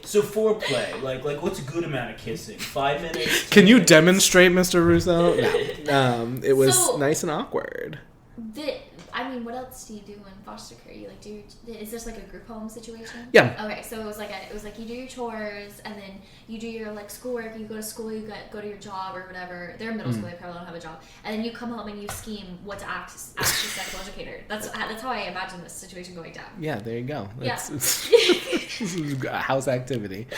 So foreplay, like what's a good amount of kissing? 5 minutes? Can you demonstrate, Mr. Russo? No. It was nice and awkward. What else do you do in foster care? You is this like a group home situation? Yeah. Okay, so it was like you do your chores, and then you do your like schoolwork. You go to school, you go to your job or whatever. They're in middle school, they probably don't have a job, and then you come home and you scheme what to ask your sexual educator. That's how I imagine this situation going down. Yeah, there you go. It's a house activity.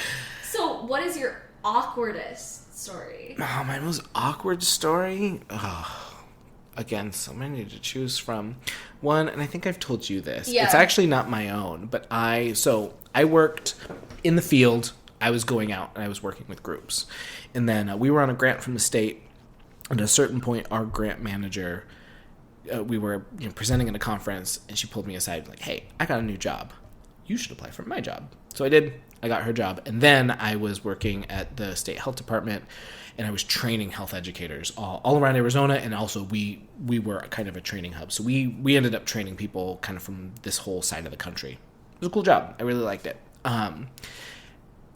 So, what is your awkwardest story? Oh, my most awkward story? Oh. Again, so many to choose from. One, and I think I've told you this. Yeah. It's actually not my own, but I worked in the field. I was going out and I was working with groups. And then we were on a grant from the state. And at a certain point, our grant manager, we were presenting at a conference, and she pulled me aside like, "Hey, I got a new job. you should apply for my job. So I did. I got her job. And then I was working at the state health department, and I was training health educators all around Arizona. And also we were kind of a training hub. So we ended up training people kind of from this whole side of the country. It was a cool job. I really liked it.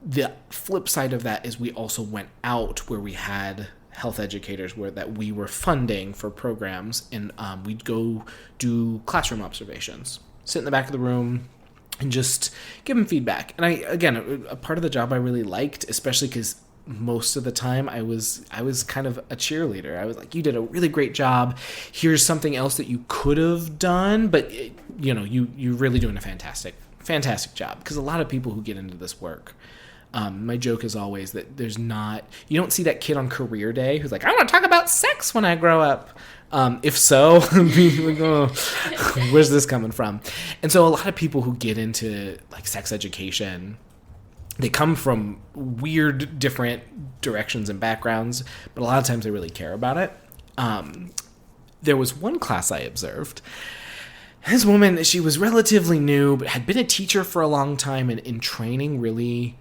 The flip side of that is we also went out where we had health educators that we were funding for programs, and we'd go do classroom observations, sit in the back of the room, and just give them feedback. And a part of the job I really liked, especially because most of the time I was kind of a cheerleader. I was like, you did a really great job. Here's something else that you could have done, but you're really doing a fantastic job. Because a lot of people who get into this work, my joke is always that you don't see that kid on career day who's like, I want to talk about sex when I grow up. If so, like, oh, where's this coming from? And so a lot of people who get into like sex education, they come from weird, different directions and backgrounds, but a lot of times they really care about it. There was one class I observed. This woman, she was relatively new, but had been a teacher for a long time, and in training really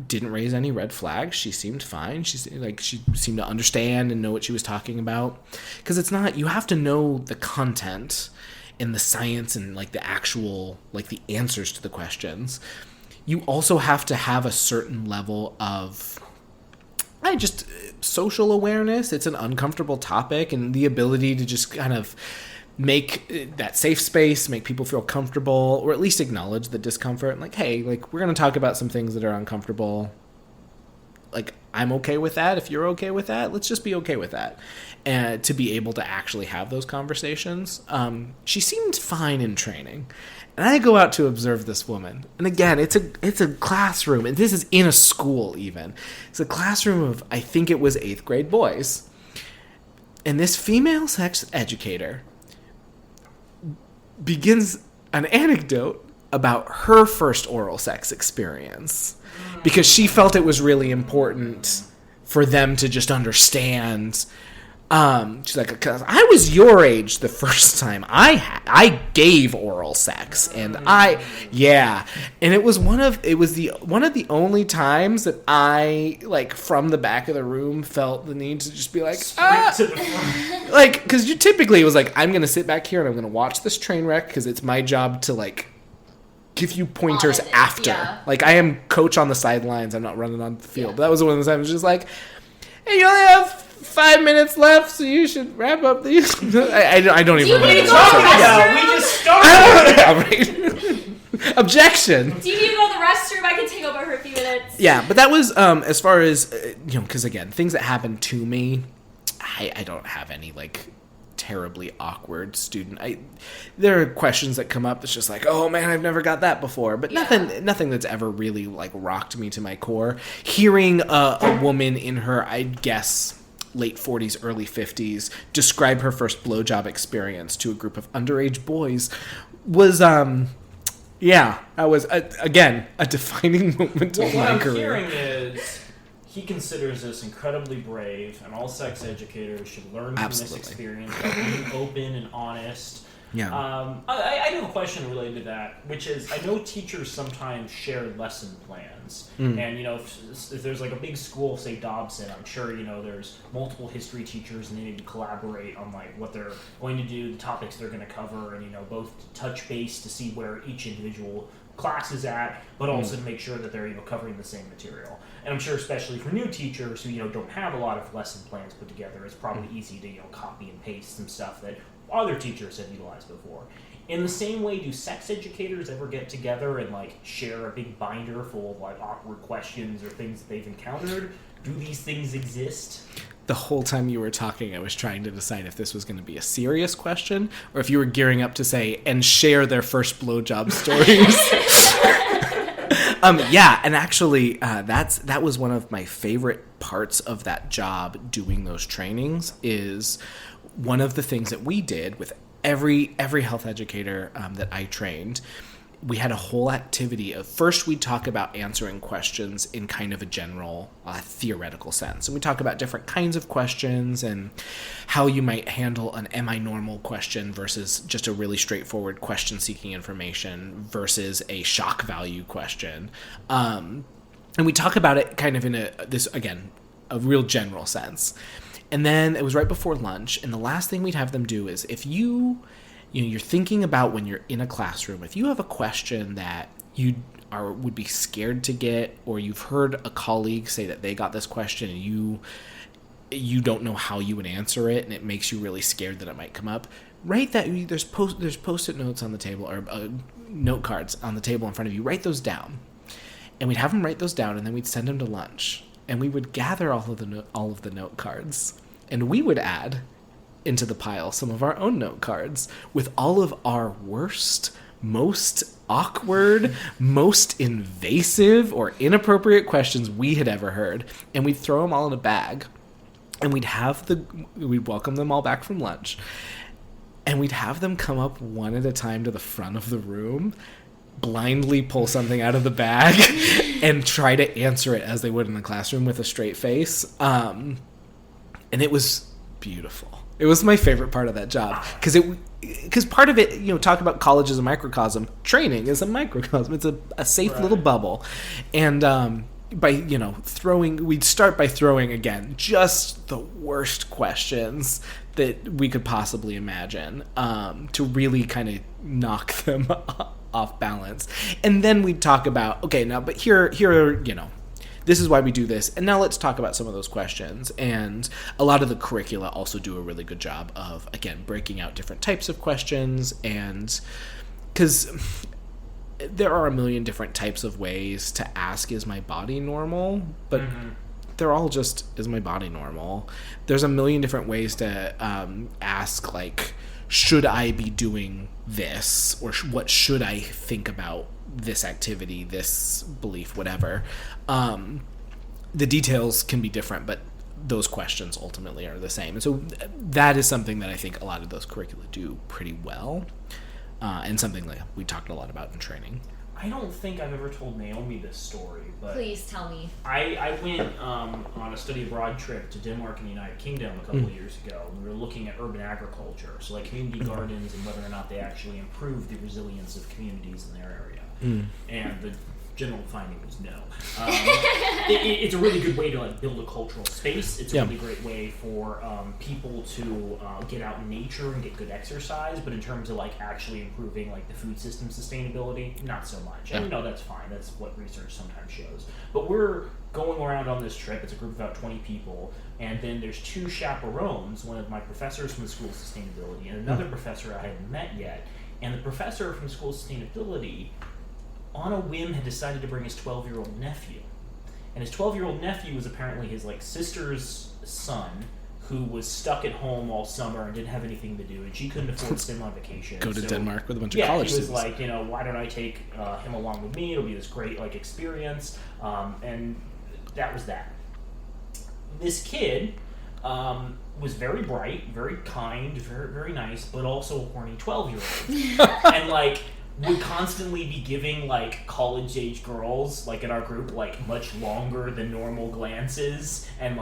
didn't raise any red flags. She seemed fine. She seemed to understand and know what she was talking about. Because it's not, you have to know the content and the science and the actual, the answers to the questions. You also have to have a certain level of just social awareness. It's an uncomfortable topic, and the ability to just kind of make that safe space, make people feel comfortable, or at least acknowledge the discomfort. Hey, we're going to talk about some things that are uncomfortable. I'm okay with that. If you're okay with that, let's just be okay with that. And to be able to actually have those conversations. She seemed fine in training. And I go out to observe this woman. And again, it's a classroom. And this is in a school even. It's a classroom of, I think it was 8th grade boys. And this female sex educator begins an anecdote about her first oral sex experience because she felt it was really important for them to just understand. She's like, because I was your age the first time I gave oral sex, and and it was one of the only times that I from the back of the room felt the need to just be like, to the front. Because you typically it was I'm gonna sit back here and I'm gonna watch this train wreck because it's my job to give you pointers after. Yeah. I am coach on the sidelines. I'm not running on the field. Yeah. But that was one of the times just hey, you only have 5 minutes left, so you should wrap up these. I don't even remember. What are you talking about? We just started. Objection. Do you need to go to the restroom? I can take over for a few minutes. Yeah, but that was as far as because again, things that happen to me, I don't have any terribly awkward student. There are questions that come up that's just oh man, I've never got that before, but nothing that's ever really rocked me to my core. Hearing a woman in her, I'd guess, late 40s, early 50s, describe her first blowjob experience to a group of underage boys was, that was, again, a defining moment of my career. What I'm hearing is he considers this incredibly brave, and all sex educators should learn from this experience by being open and honest. Yeah. I have a question related to that, which is I know teachers sometimes share lesson plans. And, if there's a big school, say Dobson, I'm sure, there's multiple history teachers and they need to collaborate on what they're going to do, the topics they're going to cover, and, both touch base to see where each individual class is at, but also to make sure that they're, covering the same material. And I'm sure especially for new teachers who, don't have a lot of lesson plans put together, it's probably easy to, copy and paste some stuff that other teachers have utilized before. In the same way, do sex educators ever get together and share a big binder full of awkward questions or things that they've encountered? Do these things exist? The whole time you were talking, I was trying to decide if this was going to be a serious question or if you were gearing up to say, and share their first blowjob stories. And actually, that was one of my favorite parts of that job, doing those trainings, is one of the things that we did with every health educator that I trained we had a whole activity of, first we talk about answering questions in kind of a general theoretical sense. And we talk about different kinds of questions and how you might handle an am I normal question versus just a really straightforward question seeking information versus a shock value question. And we talk about it kind of in a real general sense. And then it was right before lunch. And the last thing we'd have them do is, if you're thinking about when you're in a classroom, if you have a question that would be scared to get, or you've heard a colleague say that they got this question and you don't know how you would answer it, and it makes you really scared that it might come up, write that. There's post-it notes on the table, or note cards on the table in front of you. Write those down, and we'd have them write those down, and then we'd send them to lunch, and we would gather all of the note cards, and we would add into the pile some of our own note cards with all of our worst, most awkward, most invasive or inappropriate questions we had ever heard, and we'd throw them all in a bag, and we'd welcome them all back from lunch, and we'd have them come up one at a time to the front of the room, blindly pull something out of the bag and try to answer it as they would in the classroom with a straight face. And it was beautiful. It was my favorite part of that job, because part of it, talk about college as a microcosm. Training is a microcosm. It's a safe little bubble, and we'd start by throwing again just the worst questions that we could possibly imagine, to really kind of knock them off balance, and then we'd talk about, okay, now, but here, this is why we do this, and now let's talk about some of those questions. And a lot of the curricula also do a really good job of, again, breaking out different types of questions, and because there are a million different types of ways to ask, is my body normal? But they're all just, is my body normal? There's a million different ways to ask, like, should I be doing this? Or what should I think about this activity, this belief, whatever. The details can be different, but those questions ultimately are the same. And so that is something that I think a lot of those curricula do pretty well, and something that we talked a lot about in training. I don't think I've ever told Naomi this story, but Please tell me. I went on a study abroad trip to Denmark and the United Kingdom a couple of years ago. We were looking at urban agriculture, so like community gardens and whether or not they actually improve the resilience of communities in their area. And the general finding was no. It's a really good way to build a cultural space. It's a really great way for people to get out in nature and get good exercise. But in terms of actually improving the food system sustainability, not so much. And that's fine. That's what research sometimes shows. But we're going around on this trip. It's a group of about 20 people, and then there's two chaperones. One of my professors from the School of Sustainability, and another professor I hadn't met yet. And the professor from School of Sustainability, on a whim, had decided to bring his 12-year-old nephew. And his 12-year-old nephew was apparently his sister's son, who was stuck at home all summer and didn't have anything to do, and she couldn't afford to send him on vacation. Go to Denmark with a bunch of college students. Yeah, he was why don't I take him along with me? It'll be this great experience. And that was that. This kid was very bright, very kind, very, very nice, but also a horny 12-year-old. And would constantly be giving college-age girls in our group much longer than normal glances, and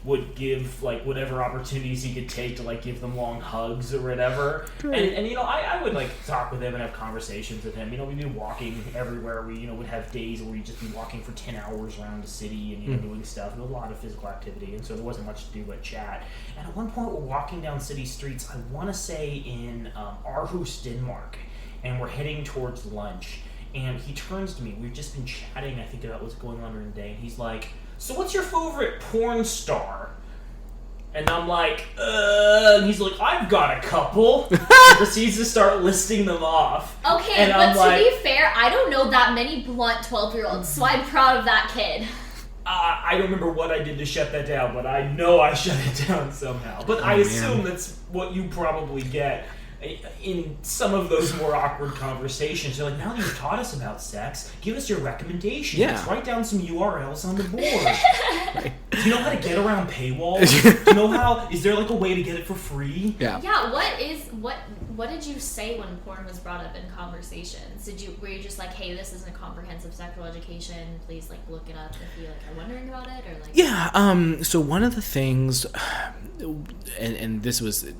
would give whatever opportunities he could take to give them long hugs or whatever. And I would talk with him and have conversations with him. We'd be walking everywhere. We would have days where we'd just be walking for 10 hours around the city and doing stuff, and a lot of physical activity, and so there wasn't much to do but chat. And at one point we're walking down city streets, I want to say in Aarhus, Denmark, and we're heading towards lunch, and he turns to me. We've just been chatting, I think, about what's going on during the day, and he's like, so what's your favorite porn star? And I'm like, and he's like, I've got a couple. He proceeds to start listing them off. Okay, and but to be fair, I don't know that many blunt 12-year-olds, so I'm proud of that kid. I don't remember what I did to shut that down, but I know I shut it down somehow. But I assume that's what you probably get in some of those more awkward conversations. You're now that you've taught us about sex, give us your recommendations. Yeah. Write down some URLs on the board. Right. Do you know how to get around paywalls? Do you know is there a way to get it for free? Yeah. Yeah, what did you say when porn was brought up in conversations? Were you just like, hey, this isn't comprehensive sexual education, please like look it up if you like are wondering about it, or like? Yeah. So one of the things, and this was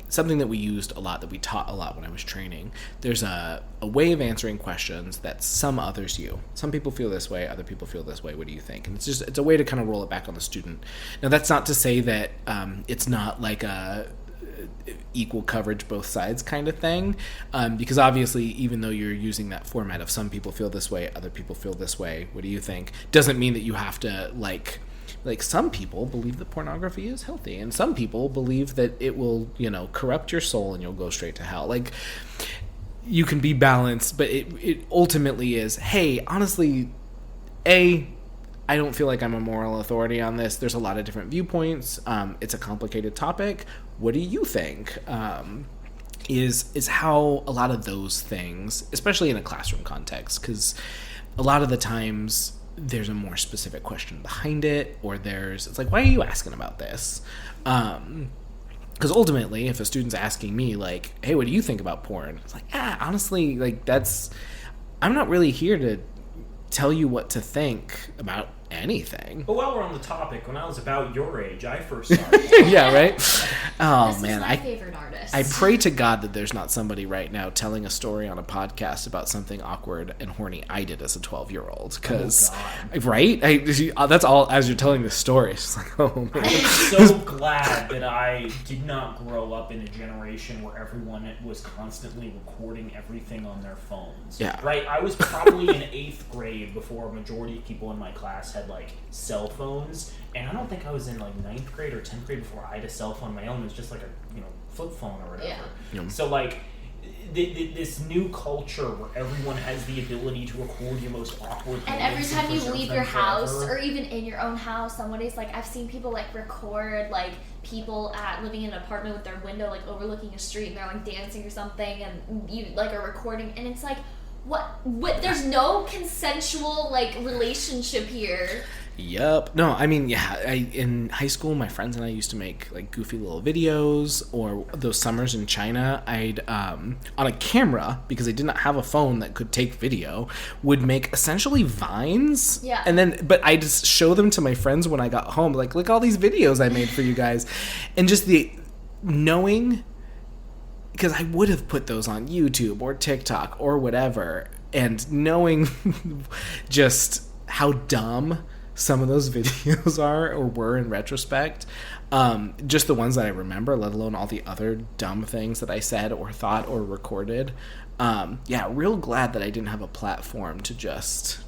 something that we used a lot, that we taught a lot when I was training. There's a way of answering questions that some others you. Some people feel this way, other people feel this way. What do you think? And it's a way to kind of roll it back on the student. Now, that's not to say that it's not like a equal coverage both sides kind of thing, because obviously, even though you're using that format of some people feel this way, other people feel this way, what do you think, doesn't mean that you have to like some people believe that pornography is healthy, and some people believe that it will, corrupt your soul and you'll go straight to hell. Like, you can be balanced, but it ultimately is, hey, honestly, I don't feel like I'm a moral authority on this. There's a lot of different viewpoints. It's a complicated topic. What do you think? Is how a lot of those things, especially in a classroom context, because a lot of the times there's a more specific question behind it, or it's like, why are you asking about this? Because ultimately, if a student's asking me, like, hey, what do you think about porn? It's like, honestly, like, I'm not really here to tell you what to think about anything. But while we're on the topic, when I was about your age, I first started. Yeah, right? Oh, this man. Is my favorite artist. I pray to God that there's not somebody right now telling a story on a podcast about something awkward and horny I did as a 12-year-old. Because, right? That's all, as you're telling this story. It's just like, oh, man. I'm so glad that I did not grow up in a generation where everyone was constantly recording everything on their phones. Yeah. Right? I was probably in 8th grade before a majority of people in my class had like cell phones, and I don't think I was in like 9th grade or 10th grade before I had a cell phone of my own. It was just like a flip phone or whatever. Yeah. So like this new culture where everyone has the ability to record your most awkward and every time you leave your house, forever. or even in your own house, somebody's like, I've seen people like record like people living in an apartment with their window like overlooking a street, and they're like dancing or something, and you like are recording, and it's like, what there's no consensual like relationship here. Yep. No, I mean, yeah, in high school, my friends and I used to make like goofy little videos, or those summers in China, I'd on a camera, because I did not have a phone that could take video, would make essentially vines. Yeah. And but I just show them to my friends when I got home, like, look all these videos I made for you guys. And just the knowing, because I would have put those on YouTube or TikTok or whatever, and knowing just how dumb some of those videos are or were in retrospect, just the ones that I remember, let alone all the other dumb things that I said or thought or recorded. Real glad that I didn't have a platform to just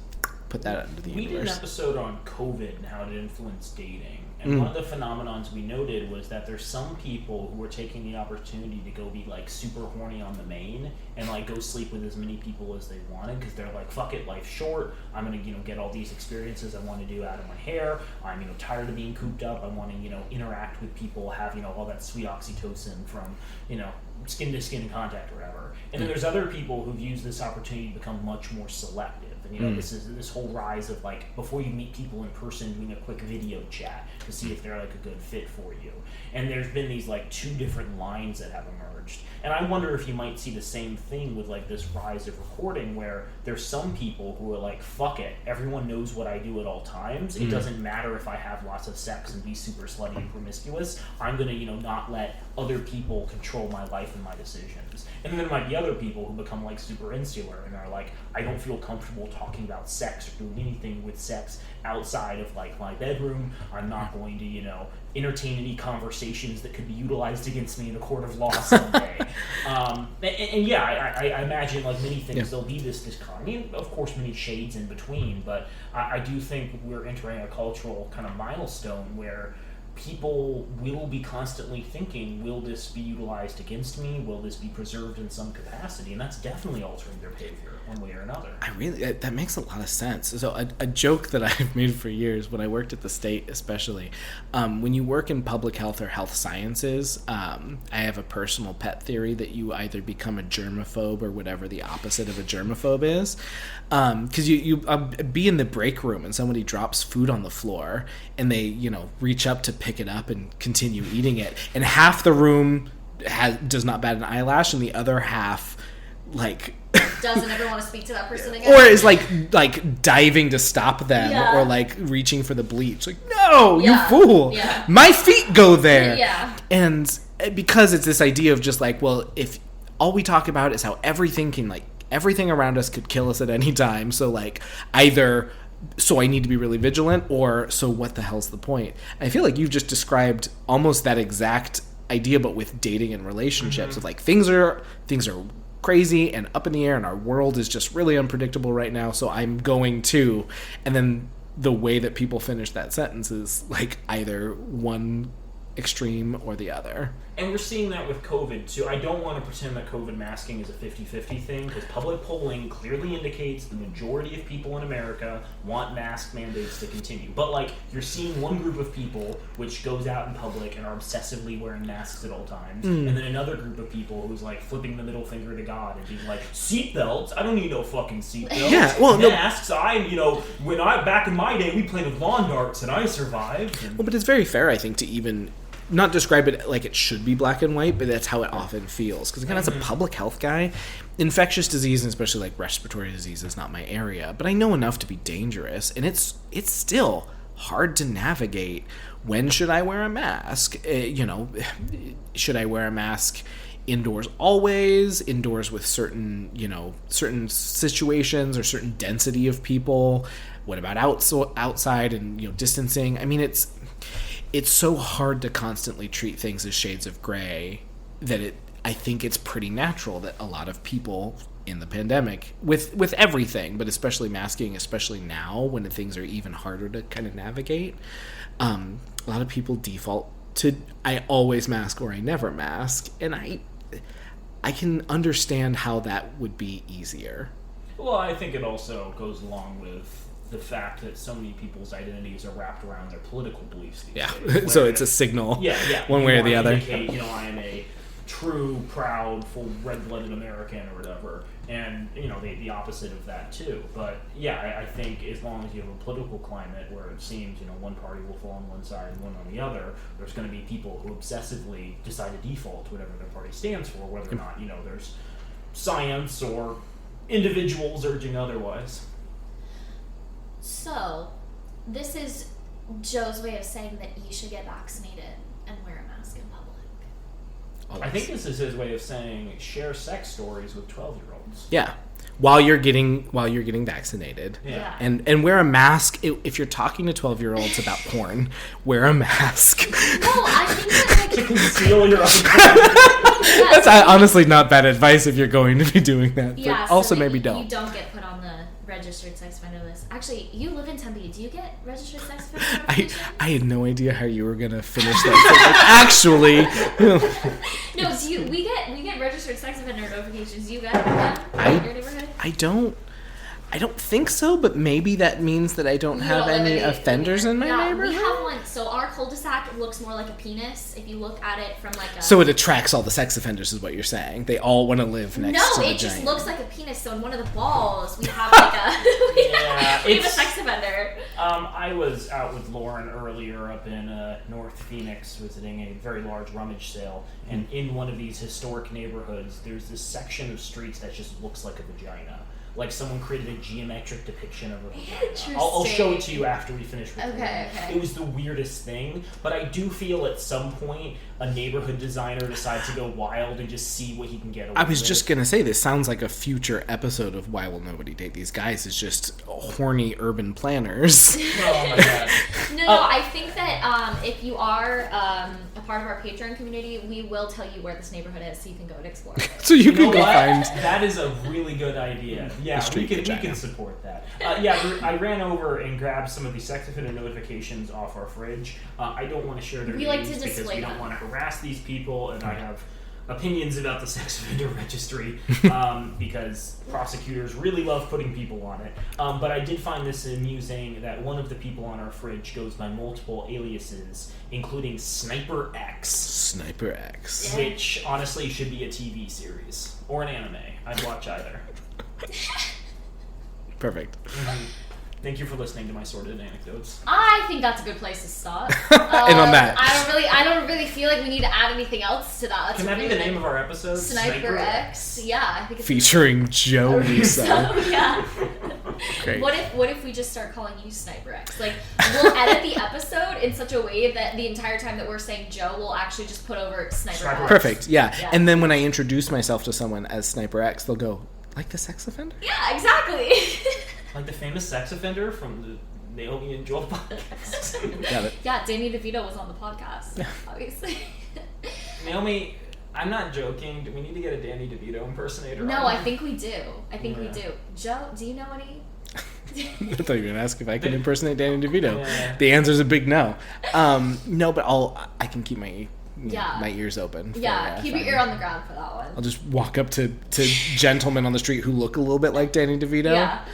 put that into the universe. We did an episode on COVID and how it influenced dating. And one of the phenomenons we noted was that there's some people who are taking the opportunity to go be like super horny on the main and like go sleep with as many people as they wanted, because they're like, fuck it, life's short. I'm gonna get all these experiences I want to do out of my hair. I'm tired of being cooped up. I want to interact with people, have all that sweet oxytocin from skin to skin contact or whatever. And then there's other people who've used this opportunity to become much more selective. And this is this whole rise of like, before you meet people in person, doing a quick video chat to see if they're like a good fit for you. And there's been these like two different lines that have emerged. And I wonder if you might see the same thing with like this rise of recording, where there's some people who are like, fuck it, everyone knows what I do at all times. It doesn't matter if I have lots of sex and be super slutty and promiscuous. I'm gonna not let other people control my life and my decisions. And then there might be other people who become like super insular and are like, I don't feel comfortable talking about sex or doing anything with sex outside of like my bedroom. I'm not going to entertain any conversations that could be utilized against me in a court of law someday. I imagine like many things, there'll be this I mean, of course, many shades in between, but I do think we're entering a cultural kind of milestone where people will be constantly thinking, will this be utilized against me? Will this be preserved in some capacity? And that's definitely altering their behavior one way or another. That makes a lot of sense. So a joke that I've made for years when I worked at the state, especially, when you work in public health or health sciences, I have a personal pet theory that you either become a germaphobe or whatever the opposite of a germaphobe is. Because you be in the break room and somebody drops food on the floor and they, reach up to pick it up and continue eating it. And half the room does not bat an eyelash, and the other half like doesn't ever want to speak to that person again, or is like diving to stop them, or like reaching for the bleach. Like, no, you fool! Yeah. My feet go there. Yeah. And because it's this idea of just like, well, if all we talk about is how everything around us could kill us at any time, so like either so I need to be really vigilant, or so what the hell's the point? And I feel like you've just described almost that exact idea, but with dating and relationships. Of like things are crazy and up in the air, and our world is just really unpredictable right now, so I'm going to, and then the way that people finish that sentence is like either one extreme or the other. And we're seeing that with COVID, too. I don't want to pretend that COVID masking is a 50-50 thing, because public polling clearly indicates the majority of people in America want mask mandates to continue. But, like, you're seeing one group of people which goes out in public and are obsessively wearing masks at all times, and then another group of people who's, like, flipping the middle finger to God and being like, seatbelts? I don't need no fucking seatbelts. Yeah, well, masks, back in my day, we played with lawn darts, and I survived. Well, but it's very fair, I think, to even not describe it like it should be black and white, but that's how it often feels. Because again, as a public health guy, infectious disease, and especially like respiratory disease, is not my area. But I know enough to be dangerous, and it's still hard to navigate. When should I wear a mask? Should I wear a mask indoors always? Indoors with certain situations or certain density of people? What about outside and distancing? I mean, it's so hard to constantly treat things as shades of gray that I think it's pretty natural that a lot of people in the pandemic, with everything, but especially masking, especially now when things are even harder to kind of navigate, a lot of people default to I always mask or I never mask, and I can understand how that would be easier. Well, I think it also goes along with the fact that so many people's identities are wrapped around their political beliefs these days. So it's a signal, one way or the other. Indicate, I am a true, proud, full red-blooded American or whatever, and the opposite of that too. But I think as long as you have a political climate where it seems one party will fall on one side and one on the other, there's going to be people who obsessively decide to default to whatever their party stands for, whether or not there's science or individuals urging otherwise. So, this is Joe's way of saying that you should get vaccinated and wear a mask in public. I think this is his way of saying share sex stories with 12-year-olds. Yeah. While you're getting vaccinated. Yeah. And wear a mask. If you're talking to 12-year-olds about porn, wear a mask. No, I think that to conceal your That's honestly not bad advice if you're going to be doing that. Yeah, but also so maybe don't. You don't get put on the registered sex offender list. Actually, you live in Tempe. Do you get registered sex offender notifications? I had no idea how you were gonna finish that. Actually, no. We get registered sex offender notifications. Do you get them in your neighborhood? I don't think so, but maybe that means that I don't have any offenders in my neighborhood. We have one. So our cul-de-sac looks more like a penis if you look at it from like a... So it attracts all the sex offenders is what you're saying. They all want to live next to the No, it just giant. Looks like a penis. So in one of the walls, we have like a... we have a sex offender. I was out with Lauren earlier up in North Phoenix visiting a very large rummage sale. And in one of these historic neighborhoods, there's this section of streets that just looks like a vagina. Like someone created a geometric depiction of a vagina. I'll show it to you after we finish recording. Okay. It was the weirdest thing, but I do feel at some point a neighborhood designer decides to go wild and just see what he can get away with. I was just gonna say, this sounds like a future episode of Why Will Nobody Date These Guys? It's just horny urban planners. Oh my god. No, I think that if you are a part of our Patreon community, we will tell you where this neighborhood is so you can go and explore it. So you can go what? find... That is a really good idea. Yeah, we can support that. I ran over and grabbed some of the sex offender notifications off our fridge. I don't want to share their names because we don't want to harass these people, and I have opinions about the sex offender registry because prosecutors really love putting people on it. But I did find this amusing that one of the people on our fridge goes by multiple aliases, including Sniper X. Sniper X. Which, honestly, should be a TV series. Or an anime. I'd watch either. Perfect. Thank you for listening to my sordid anecdotes. I think that's a good place to stop. And on that, I don't really feel like we need to add anything else to that. That's Can that be the name of our episode? Sniper X? Yeah, I think it's featuring Joe Russo. Yeah. Great. What if we just start calling you Sniper X? Like, we'll edit the episode in such a way that the entire time that we're saying Joe, we'll actually just put over Sniper X. Perfect. Yeah. And then when I introduce myself to someone as Sniper X, they'll go, like the sex offender? Yeah, exactly. Like the famous sex offender from the Naomi and Joel podcast. Got it. Yeah, Danny DeVito was on the podcast, obviously. Naomi, I'm not joking. Do we need to get a Danny DeVito impersonator? No, I think we do. We do. Joe, do you know any? I thought you were going to ask if I can impersonate Danny DeVito. Yeah. The answer's a big no. No, but I can keep my ears open. Keep your ear on the ground for that one. I'll just walk up to gentlemen on the street who look a little bit like Danny DeVito. Yeah.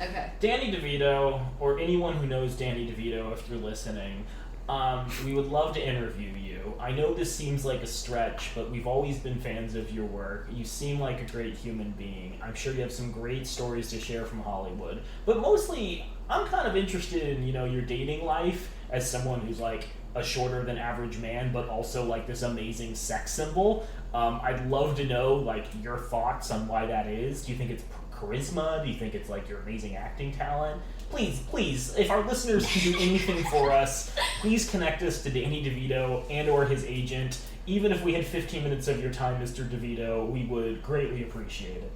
Okay. Danny DeVito, or anyone who knows Danny DeVito, if you're listening, we would love to interview you. I know this seems like a stretch, but we've always been fans of your work. You seem like a great human being. I'm sure you have some great stories to share from Hollywood. But mostly, I'm kind of interested in, your dating life as someone who's like a shorter than average man, but also like this amazing sex symbol. I'd love to know like your thoughts on why that is. Do you think it's charisma? Do you think it's like your amazing acting talent? Please, if our listeners can do anything for us, please connect us to Danny DeVito and or his agent. Even if we had 15 minutes of your time, Mr. DeVito, we would greatly appreciate it.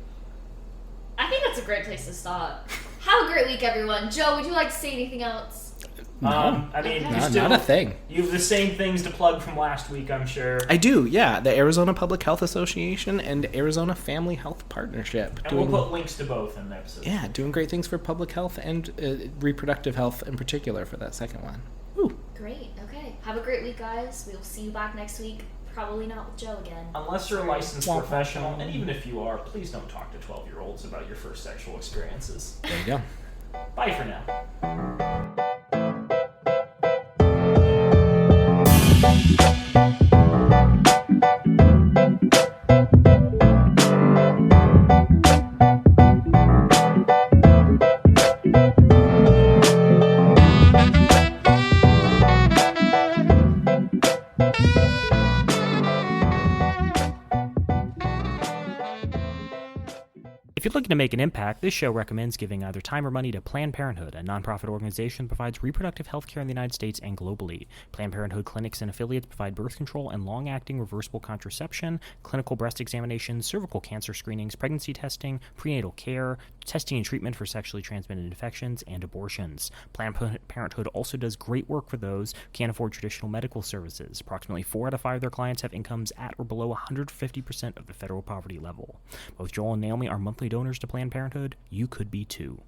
I think that's a great place to stop. Have a great week, everyone. Joe, would you like to say anything else? No. Not a thing. You have the same things to plug from last week, I'm sure. I do, yeah. The Arizona Public Health Association and Arizona Family Health Partnership. And we'll put links to both in the episode. Yeah, doing great things for public health and reproductive health in particular for that second one. Woo. Great, okay. Have a great week, guys. We will see you back next week. Probably not with Joe again. Unless you're a licensed professional, and even if you are, please don't talk to 12-year-olds about your first sexual experiences. There you go. Bye for now. If you're looking to make an impact, this show recommends giving either time or money to Planned Parenthood, a nonprofit organization that provides reproductive health care in the United States and globally. Planned Parenthood clinics and affiliates provide birth control and long-acting reversible contraception, clinical breast examinations, cervical cancer screenings, pregnancy testing, prenatal care, testing and treatment for sexually transmitted infections, and abortions. Planned Parenthood also does great work for those who can't afford traditional medical services. Approximately 4 out of 5 of their clients have incomes at or below 150% of the federal poverty level. Both Joel and Naomi are monthly donors to Planned Parenthood. You could be too.